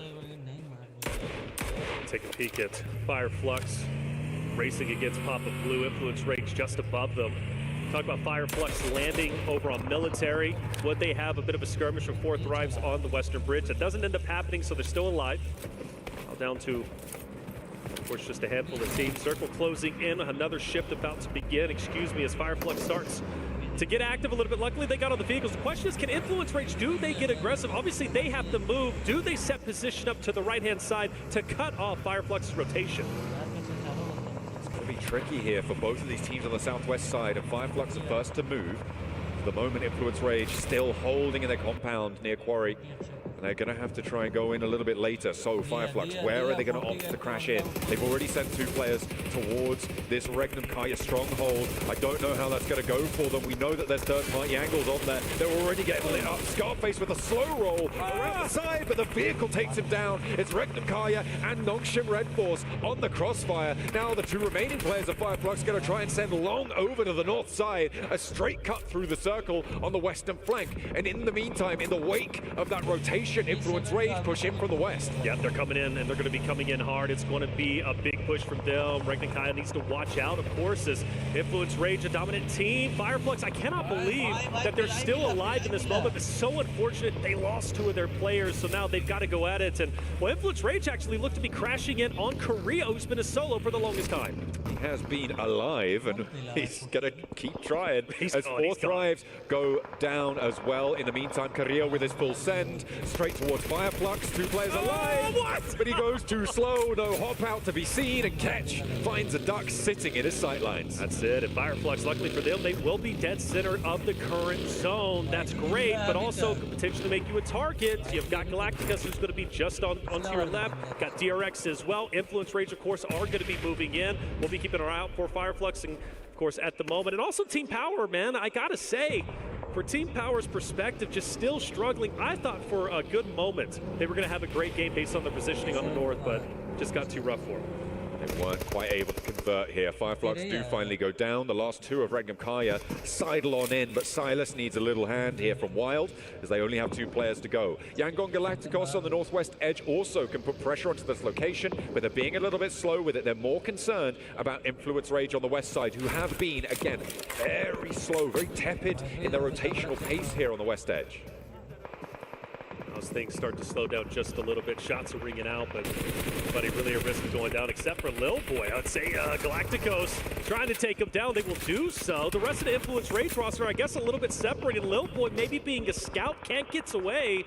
Take a peek at Fireflux racing against Papa Blue. Influence Rage just above them. Talk about Fireflux landing over on Military. Would they have a bit of a skirmish from 4 Thrives on the Western Bridge? That doesn't end up happening, so they're still alive. Now down to, of course, just a handful of teams. Circle closing in. Another shift about to begin. Excuse me, as Fireflux starts to get active a little bit. Luckily, they got on the vehicles. The question is, can Influence Rage, do they get aggressive? Obviously, they have to move. Do they set position up to the right-hand side to cut off Fireflux's rotation? Be tricky here for both of these teams on the southwest side, and Fireflux are first to move. For the moment, Influence Rage still holding in their compound near Quarry, and they're going to have to try and go in a little bit later. So Fireflux, where are they going to opt to crash in? They've already sent 2 players towards this Regnum Kaya stronghold. I don't know how that's going to go for them. We know that there's third-party angles on there. They're already getting lit up. Scarface with a slow roll around the side, but the vehicle takes him down. It's Regnum Kaya and Nongshim Red Force on the crossfire. Now the 2 remaining players of Fireflux going to try and send Long over to the north side. A straight cut through the circle on the western flank. And in the meantime, in the wake of that rotation, Influence Rage push in from the west. Yeah, they're coming in, and they're going to be coming in hard. It's going to be a big push from them. Regnum Kaya needs to watch out, of course, as Influence Rage, a dominant team. Fireflux, I cannot believe that they're still alive in this moment. It's so unfortunate they lost 2 of their players, so now they've got to go at it. And, well, Influence Rage actually looked to be crashing in on Korea, who's been a solo for the longest time. He has been alive, and he's going to keep trying as 4 Thrives go down as well. In the meantime, Korea with his full send, straight towards Fireflux. 2 players alive, but he goes too slow. No hop out to be seen, and Catch finds a duck sitting in his sightlines. That's it. And Fireflux, luckily for them, they will be dead center of the current zone. That's great, but also could potentially make you a target. You've got Galacticus, who's going to be just onto your left. Got DRX as well. Influence Rage, of course, are going to be moving in. We'll be keeping our eye out for Fireflux, and of course, at the moment. And also Team Power, man, I got to say, for Team Power's perspective, just still struggling. I thought for a good moment they were going to have a great game based on their positioning on the north, but just got too rough for them. They weren't quite able to convert here. Fireflux do finally go down. The last 2 of Regnum Kaya sidle on in, but Silas needs a little hand here from Wild, as they only have 2 players to go. Yangon Galacticos on the northwest edge also can put pressure onto this location, but they're being a little bit slow with it. They're more concerned about Influence Rage on the west side, who have been, again, very slow, very tepid in their rotational pace here on the west edge. As things start to slow down just a little bit, shots are ringing out, but nobody really at risk of going down except for Lil Boy. I'd say Galacticos trying to take him down. They will do so. The rest of the Influence Rage roster, I guess, a little bit separated. Lil Boy maybe being a scout, can't get away.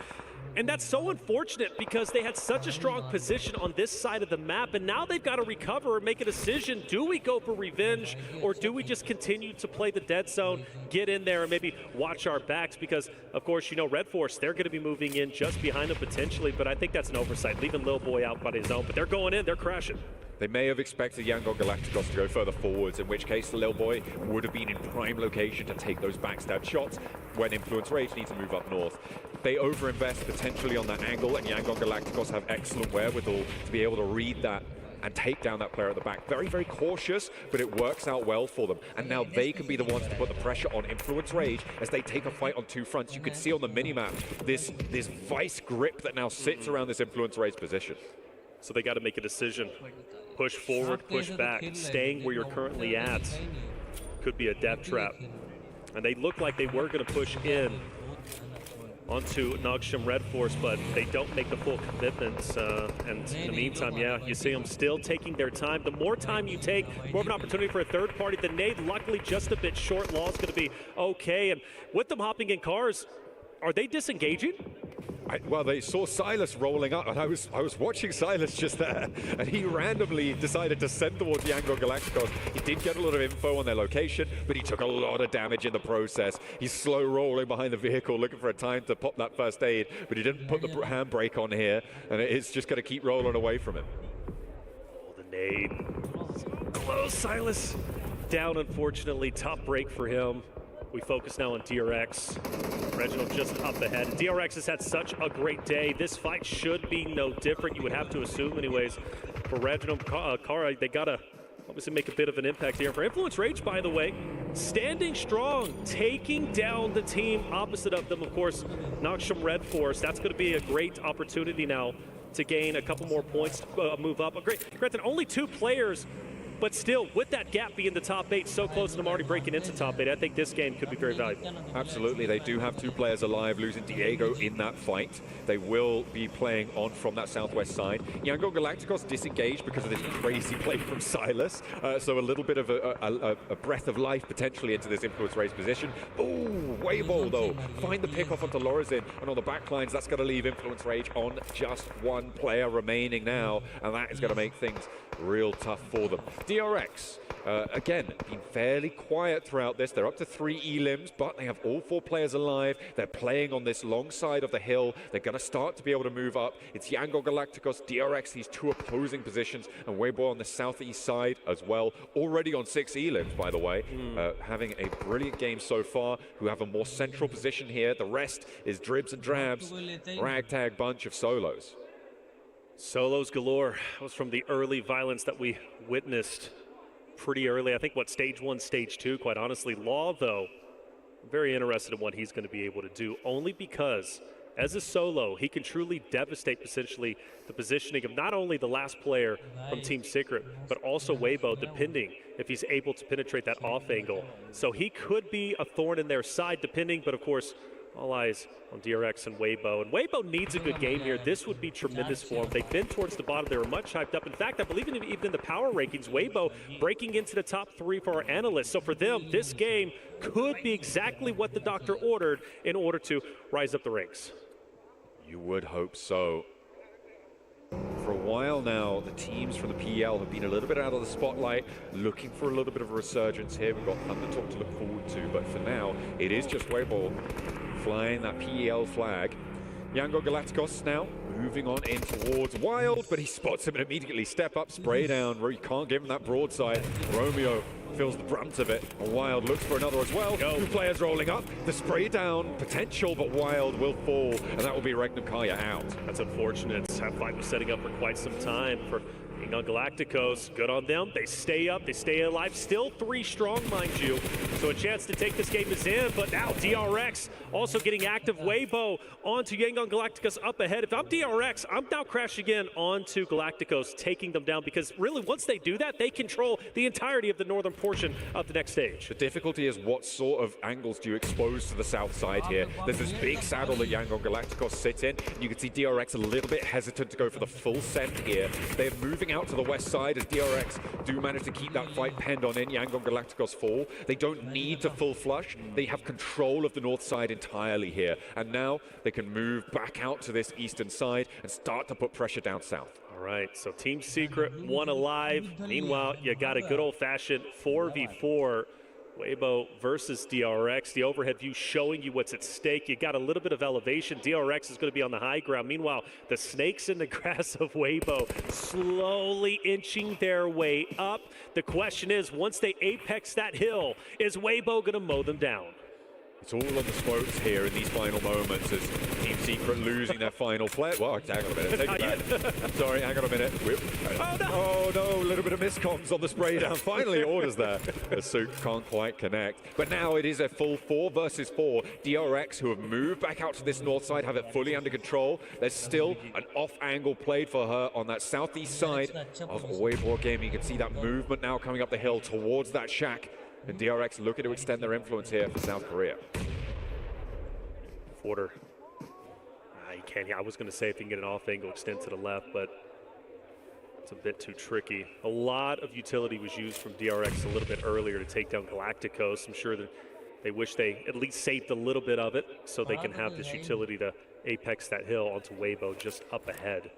And that's so unfortunate because they had such a strong position on this side of the map, and now they've got to recover and make a decision. Do we go for revenge, or do we just continue to play the dead zone, get in there, and maybe watch our backs? Because, of course, you know, Red Force, they're going to be moving in just behind them potentially, but I think that's an oversight, leaving Lil Boy out by his own. But they're going in, they're crashing. They may have expected Yangon Galacticos to go further forwards, in which case the Lil Boy would have been in prime location to take those backstab shots when Influence Rage need to move up north. they overinvest potentially on that angle, and Yangon Galacticos have excellent wherewithal to be able to read that and take down that player at the back. Very, very cautious, but it works out well for them. And now they can be the ones to put the pressure on Influence Rage as they take a fight on two fronts. You can see on the minimap this vice grip that now sits around this Influence Rage position. So they got to make a decision. Push forward, push back. Staying where you're currently at could be a death trap. And they look like they were going to push in onto Nogsham Red Force, but they don't make the full commitments. And in the meantime, yeah, you see them still taking their time. The more time you take, more of an opportunity for a third party. The nade, luckily, just a bit short. Law's going to be okay. And with them hopping in cars, are they disengaging? Well, they saw Silas rolling up, and I was watching Silas just there, and he randomly decided to send towards Yangon Galacticos. He did get a lot of info on their location, but he took a lot of damage in the process. He's slow rolling behind the vehicle, looking for a time to pop that first aid, but he didn't put the handbrake on here, and it's just going to keep rolling away from him. Oh, the nade. Close, Silas. Down, unfortunately. Top break for him. We focus now on DRX. Reginald just up ahead. DRX has had such a great day. This fight should be no different, you would have to assume anyways. For Reginald, Kara, they got to obviously make a bit of an impact here. For Influence Rage, by the way, standing strong, taking down the team opposite of them, of course, Nogsham Red Force. That's going to be a great opportunity now to gain a couple more points, move up. Granted, only 2 players, but still, with that gap being the top 8, so close to them already breaking into top 8, I think this game could be very valuable. Absolutely, they do have 2 players alive, losing Diego in that fight. They will be playing on from that southwest side. Yangon Galacticos disengaged because of this crazy play from Silas, so a little bit of a breath of life potentially into this Influence Rage position. Ooh, Weibo though, find the pickoff onto Lorazin, and on the back lines, that's going to leave Influence Rage on just 1 player remaining now, and that is going to make things real tough for them. DRX, again, been fairly quiet throughout this. They're up to 3 elims, but they have all 4 players alive. They're playing on this long side of the hill. They're going to start to be able to move up. It's Yangon Galacticos, DRX, these 2 opposing positions, and Weibo on the southeast side as well. Already on 6 elims, by the way. Having a brilliant game so far, who have a more central position here. The rest is dribs and drabs, ragtag bunch of solos. Solos galore. That was from the early violence that we witnessed pretty early. I think, stage 1, stage 2, quite honestly. Law, though, I'm very interested in what he's going to be able to do, only because as a solo, he can truly devastate essentially the positioning of not only the last player from Team Secret, but also Weibo, depending if he's able to penetrate that off angle. So he could be a thorn in their side, depending, but of course, all eyes on DRX and Weibo. And Weibo needs a good game here. This would be tremendous for him. They've been towards the bottom. They were much hyped up. In fact, I believe even in the power rankings, Weibo breaking into the top 3 for our analysts. So for them, this game could be exactly what the doctor ordered in order to rise up the ranks. You would hope so. For a while now, the teams from the PL have been a little bit out of the spotlight, looking for a little bit of a resurgence here. We've got Thundertalk to look forward to, but for now, it is just Weibo flying that PEL flag. Yangon Galacticos now moving on in towards Wild, but he spots him and immediately step up, spray down. You can't give him that broadside. Romeo feels the brunt of it, and Wild looks for another as well. 2 players rolling up. The spray down potential, but Wild will fall, and that will be Regnum Kaya out. That's unfortunate. That fight was setting up for quite some time for Yangon Galacticos. Good on them. They stay up, they stay alive. Still 3 strong, mind you. So a chance to take this game is in, but now DRX also getting active. Weibo onto Yangon Galacticos up ahead. If I'm DRX, I'm now crashing in onto Galacticos, taking them down, because really once they do that, they control the entirety of the northern portion of the next stage. The difficulty is what sort of angles do you expose to the south side here. There's this big saddle that Yangon Galacticos sit in. You can see DRX a little bit hesitant to go for the full send here. They're moving out to the west side as DRX do manage to keep that fight penned on in. Yangon Galacticos fall. They don't need to full flush. They have control of the north side entirely here. And now they can move back out to this eastern side and start to put pressure down south. All right, so Team Secret, 1 alive. Meanwhile, you got a good old-fashioned 4v4. Weibo versus DRX. The overhead view showing you what's at stake. You got a little bit of elevation. DRX is going to be on the high ground. Meanwhile, the snakes in the grass of Weibo slowly inching their way up. The question is, once they apex that hill, is Weibo going to mow them down? It's all on the smokes here in these final moments as Team Secret losing their final play. Well, hang on a minute. Take it back. Sorry, hang on a minute. Oh, no. A little bit of miscomms on the spray down. Finally, orders there. As Sook can't quite connect. But now it is a full 4 versus 4. DRX, who have moved back out to this north side, have it fully under control. There's still an off angle played for her on that southeast side of Weibo Gaming. You can see that movement now coming up the hill towards that shack. And DRX looking to extend their influence here for South Korea. Order. You can't. I was going to say if you can get an off angle extend to the left, but it's a bit too tricky. A lot of utility was used from DRX a little bit earlier to take down Galacticos. I'm sure that they wish they at least saved a little bit of it so they can have this utility to apex that hill onto Weibo just up ahead.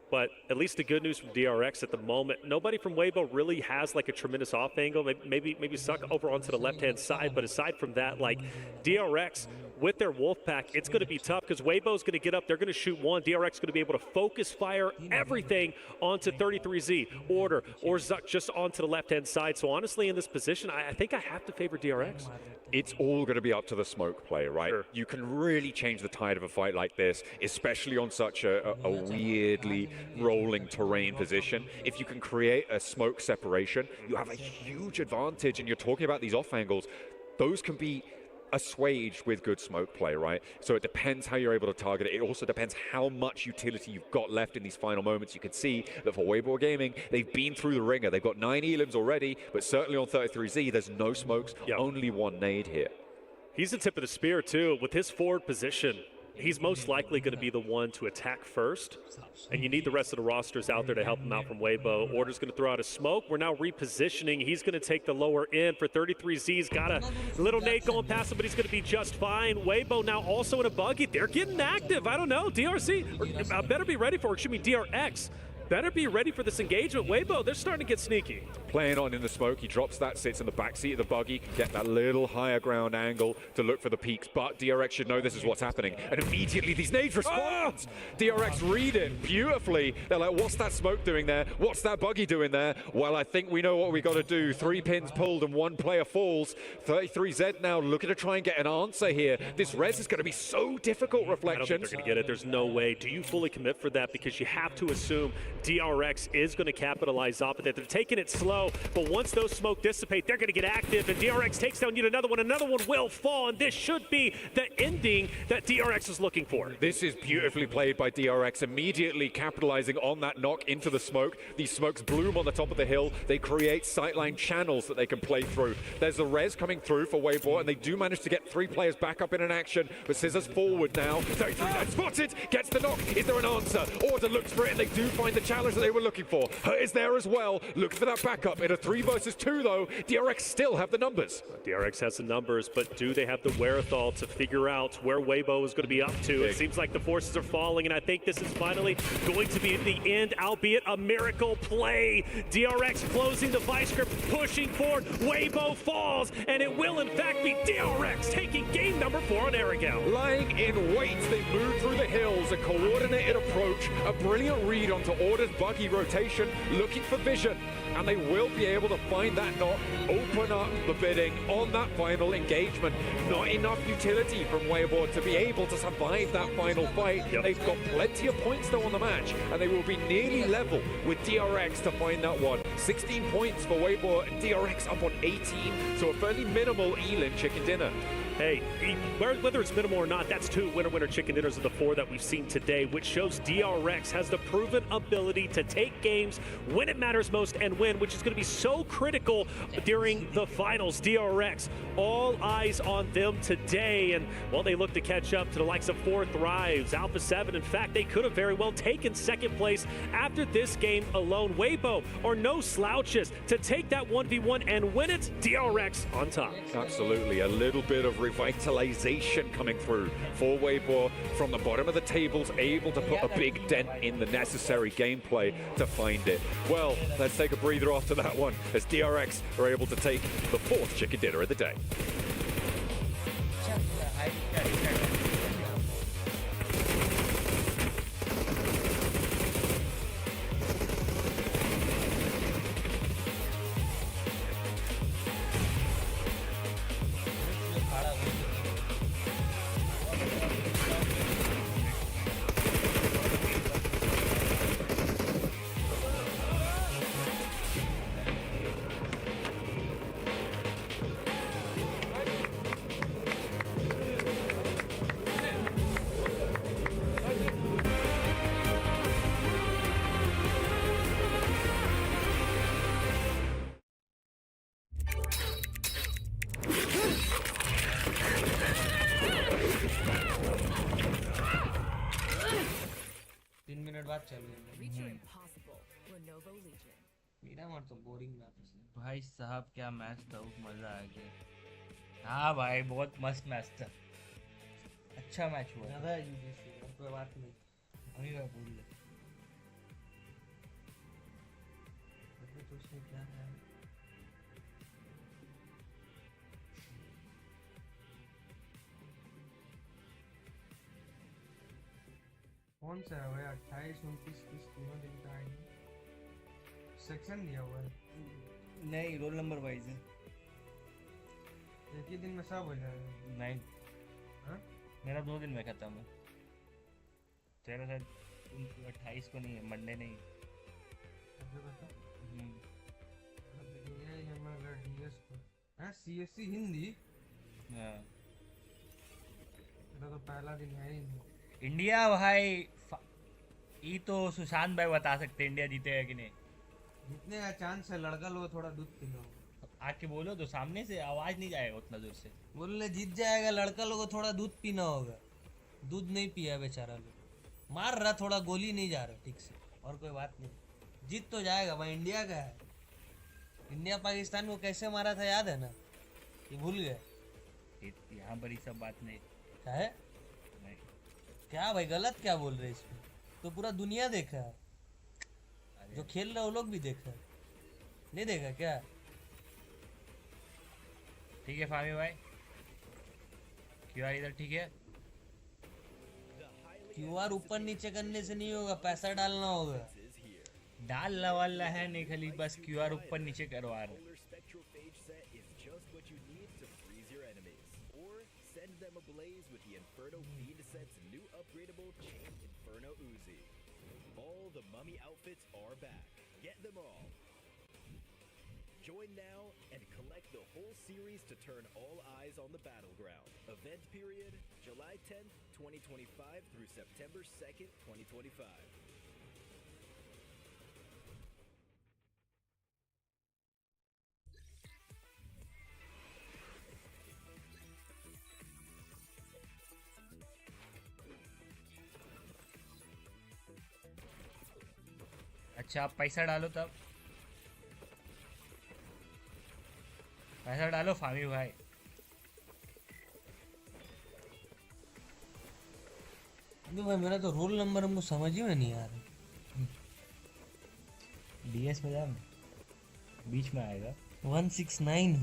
But at least the good news from DRX at the moment, nobody from Weibo really has like a tremendous off angle. Maybe suck over onto the left-hand side. But aside from that, like DRX with their wolf pack, it's going to be tough because Weibo's going to get up. They're going to shoot one. DRX is going to be able to focus fire everything onto 33Z, Order, or Zuck just onto the left-hand side. So honestly, in this position, I think I have to favor DRX. It's all going to be up to the smoke play, right? Sure. You can really change the tide of a fight like this, especially on such a weirdly rolling terrain position. If you can create a smoke separation, you have a huge advantage. And you're talking about these off angles. Those can be assuaged with good smoke play, right? So it depends how you're able to target it. It also depends how much utility you've got left in these final moments. You can see that for Weibo Gaming, they've been through the ringer. They've got 9 elims already, but certainly on 33Z, there's no smokes, only one nade here. He's the tip of the spear, too. With his forward position, he's most likely going to be the one to attack first, and you need the rest of the rosters out there to help him out from Weibo. Order's going to throw out a smoke. We're now repositioning. He's going to take the lower end for 33Z's. Got a little nade going past him, but he's going to be just fine. Weibo now also in a buggy. They're getting active. I don't know. DRC better be ready for it. Excuse me, DRX. Better be ready for this engagement. Weibo, they're starting to get sneaky. Playing on in the smoke, he drops that, sits in the back seat of the buggy, can get that little higher ground angle to look for the peaks, but DRX should know this is what's happening. And immediately these nades respond. DRX read it beautifully. They're like, what's that smoke doing there? What's that buggy doing there? Well, I think we know what we got to do. 3 pins pulled and 1 player falls. 33Z now looking to try and get an answer here. This res is going to be so difficult, Reflections. I don't think they're going to get it. There's no way. Do you fully commit for that? Because you have to assume DRX is going to capitalize off of it. They're taking it slow, but once those smoke dissipate, they're going to get active, and DRX takes down yet another one. Another one will fall, and this should be the ending that DRX is looking for. This is beautifully played by DRX, immediately capitalizing on that knock into the smoke. These smokes bloom on the top of the hill. They create sightline channels that they can play through. There's a res coming through for Weibo, and they do manage to get 3 players back up in an action, but Scissors forward now. 33 spotted, gets the knock. Is there an answer? Order looks for it, and they do find the challenge that they were looking for. Hurt is there as well. Look for that backup. In a 3 versus 2, though, DRX still have the numbers. DRX has the numbers, but do they have the wherewithal to figure out where Weibo is going to be up to? It seems like the forces are falling, and I think this is finally going to be the end, albeit a miracle play. DRX closing the vice grip, pushing forward. Weibo falls, and it will in fact be DRX taking game number 4 on Aragao. Lying in wait, they move through the hills, a coordinated approach, a brilliant read onto Order's buggy rotation, looking for vision, and they will be able to find that knock, open up the bidding on that final engagement. Not enough utility from Weibo to be able to survive that final fight. They've got plenty of points though on the match, and they will be nearly level with DRX to find that one. 16 points for Weibo, and DRX up on 18, so a fairly minimal Elin chicken dinner. Hey, whether it's minimal or not, that's 2 winner chicken dinners of the 4 that we've seen today, which shows DRX has the proven ability to take games when it matters most and win, which is going to be so critical during the finals. DRX, all eyes on them today, and well, they look to catch up to the likes of 4 Thrives, Alpha 7. In fact, they could have very well taken 2nd place after this game alone. Weibo are no slouches to take that 1v1 and win it. DRX on top. Absolutely, a little bit of revitalization coming through for Weibo from the bottom of the tables, able to put a big dent in the necessary gameplay to find it. Well, let's take a breather after that one as DRX are able to take the 4th chicken dinner of the day. बाद चलो मेरा मत तो boring match भाई साहब, क्या match था, मजा आ गया। हाँ भाई बहुत मस्त मैच था, अच्छा मैच हुआ। ज़्यादा यूजीसी और कोई बात नहीं। अभी मैं भूल गया तो उसमें क्या है? कौन सा है भाई? 28, 29, 30 तीनों दिन का है। सेक्शन दिया हुआ है? नहीं, रोल नंबर वाइज है। एक ही दिन में सब हो जाएगा? नहीं हाँ? मेरा 2 दिन में खत्म है। तेरा शायद 28 को नहीं है, मंडे नहीं। सीएससी हिंदी हाँ तो पहला दिन है ही नहीं। इंडिया भाई ये तो सुशांत भाई बता सकते इंडिया जीतेगा कि नहीं। जीतने का चांस है, लड़का लोग थोड़ा दूध पीना। आके बोलो तो, सामने से आवाज नहीं जाएगा उतना दूर से। बोल रहे जीत जाएगा, लड़का लोग को थोड़ा दूध पीना होगा। दूध नहीं पिया बेचारा लोग, मार रहा थोड़ा, गोली नहीं जा रहा ठीक से, और कोई बात नहीं। जीत तो जाएगा भाई, इंडिया का है। इंडिया पाकिस्तान को कैसे मारा था याद है ना? ये भूल गए? यहाँ पर ये सब बात नहीं क्या है? नहीं। क्या भाई गलत क्या बोल रहे इसमें? तो पूरा दुनिया देखा है, जो खेल रहा वो लोग भी देखा है, नहीं देखा क्या? ठीक है फामी भाई, क्यूआर इधर ठीक है। क्यूआर ऊपर नीचे करने से नहीं होगा, पैसा डालना होगा। डालना वाला है नहीं, खाली बस क्यूआर ऊपर नीचे करवा रहे। Them ablaze with the Inferno feed set's new upgradable chain Inferno Uzi. All the mummy outfits are back. Get them all. Join now and collect the whole series to turn all eyes on the battleground. Event period July 10th, 2025 through September 2nd, 2025. अच्छा आप पैसा डालो, तब पैसा डालो फामी भाई। अभी भाई मेरा तो रोल नंबर हमको समझ ही में नहीं आ रहा। डीएस में जा, बीच में आएगा 169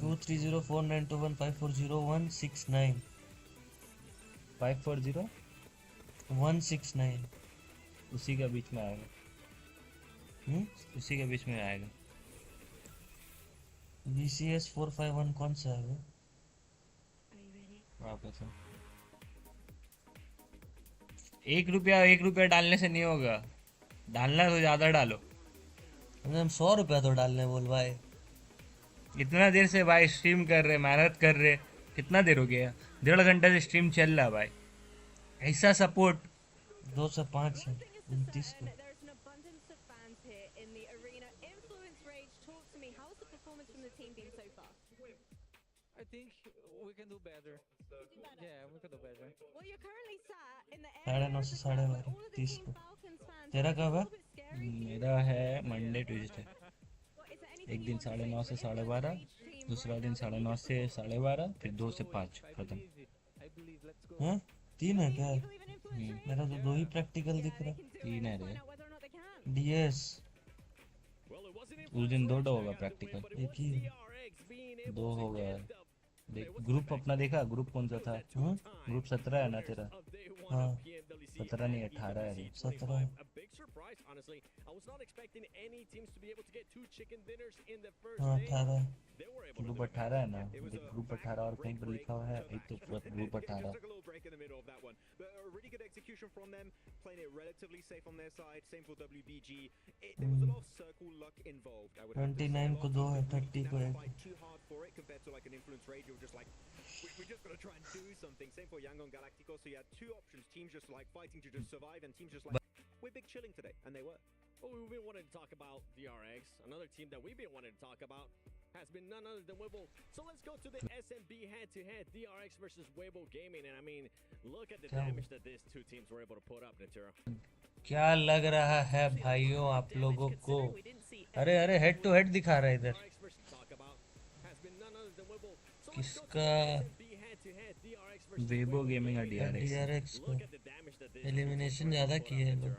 2304921540169 540 169 उसी का बीच में आएगा। उसी के बीच में आएगा। BCS 451 कौन सा है? वापस ₹1 डालने से नहीं होगा, डालना तो ज्यादा डालो। हम 100 रुपया तो डालने बोल भाई। इतना देर से भाई स्ट्रीम कर रहे, मेहनत कर रहे, कितना देर हो गया? 1.5 घंटे से स्ट्रीम चल रहा भाई, ऐसा सपोर्ट। 2 से 5 है 29 को। I think we can do better. Yeah, we can do better. 9:30 से 12:30 30 को। तेरा कब है? मेरा है मंडे ट्यूसडे। एक दिन 9:30 से 12:30, दूसरा दिन 9:30 से 12:30, फिर 2 से 5 खत्म। हाँ 3 है क्या? मेरा तो 2 ही प्रैक्टिकल दिख रहा। 3 है रे। डीएस उस दिन 2 होगा प्रैक्टिकल। एक ही 2 होगा। देख ग्रुप अपना देखा, ग्रुप कौन सा था? ग्रुप 17 है ना तेरा? हाँ 17 नहीं 18 है रे। 17 हाँ 18 ग्रुप 18 है ना? देख ग्रुप 18 और कहीं पर लिखा हुआ है, एक तो group 18। Playing it relatively safe on their side. Same for WBG. There was a lot of circle luck involved. I would have to say. 29 को 2 है, 30 को 1। Fight too hard for it compared to like an influence raid. You're just like, we just gotta try and do something. Same for Yangon Galacticos. So you had 2 options. Teams just like fighting to just survive, and teams just like, we're big chilling today, and they were. Well, we've been wanting to talk about the RX. Another team that we've been wanting to talk about has been none other than Weibo. So let's go to the SMB head-to-head, DRX versus Weibo Gaming. And I mean, look at the damage that these two teams were able to put up, Natura. क्या लग रहा है भाइयों आप लोगों को? अरे अरे हेड टू हेड दिखा रहा है इधर. किसका? वेबो गेमिंग का DRX को एलिमिनेशन ज़्यादा किए हैं लोग.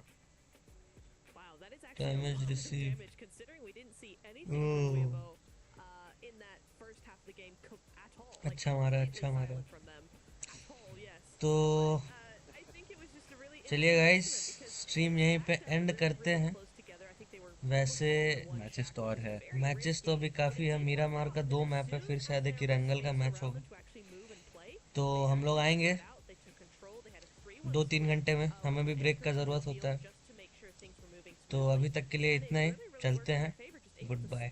Damage received. अच्छा मारा, अच्छा मारा. तो चलिए गाइस, स्ट्रीम यहीं पे एंड करते हैं. वैसे मैचेस तो और है. मैचेस तो अभी काफ़ी है. मीरामार का 2 मैप है, फिर शायद एक किरंगल का मैच होगा. तो हम लोग आएंगे 2-3 घंटे में. हमें भी ब्रेक का ज़रूरत होता है. तो अभी तक के लिए इतना ही. चलते हैं. Good bye.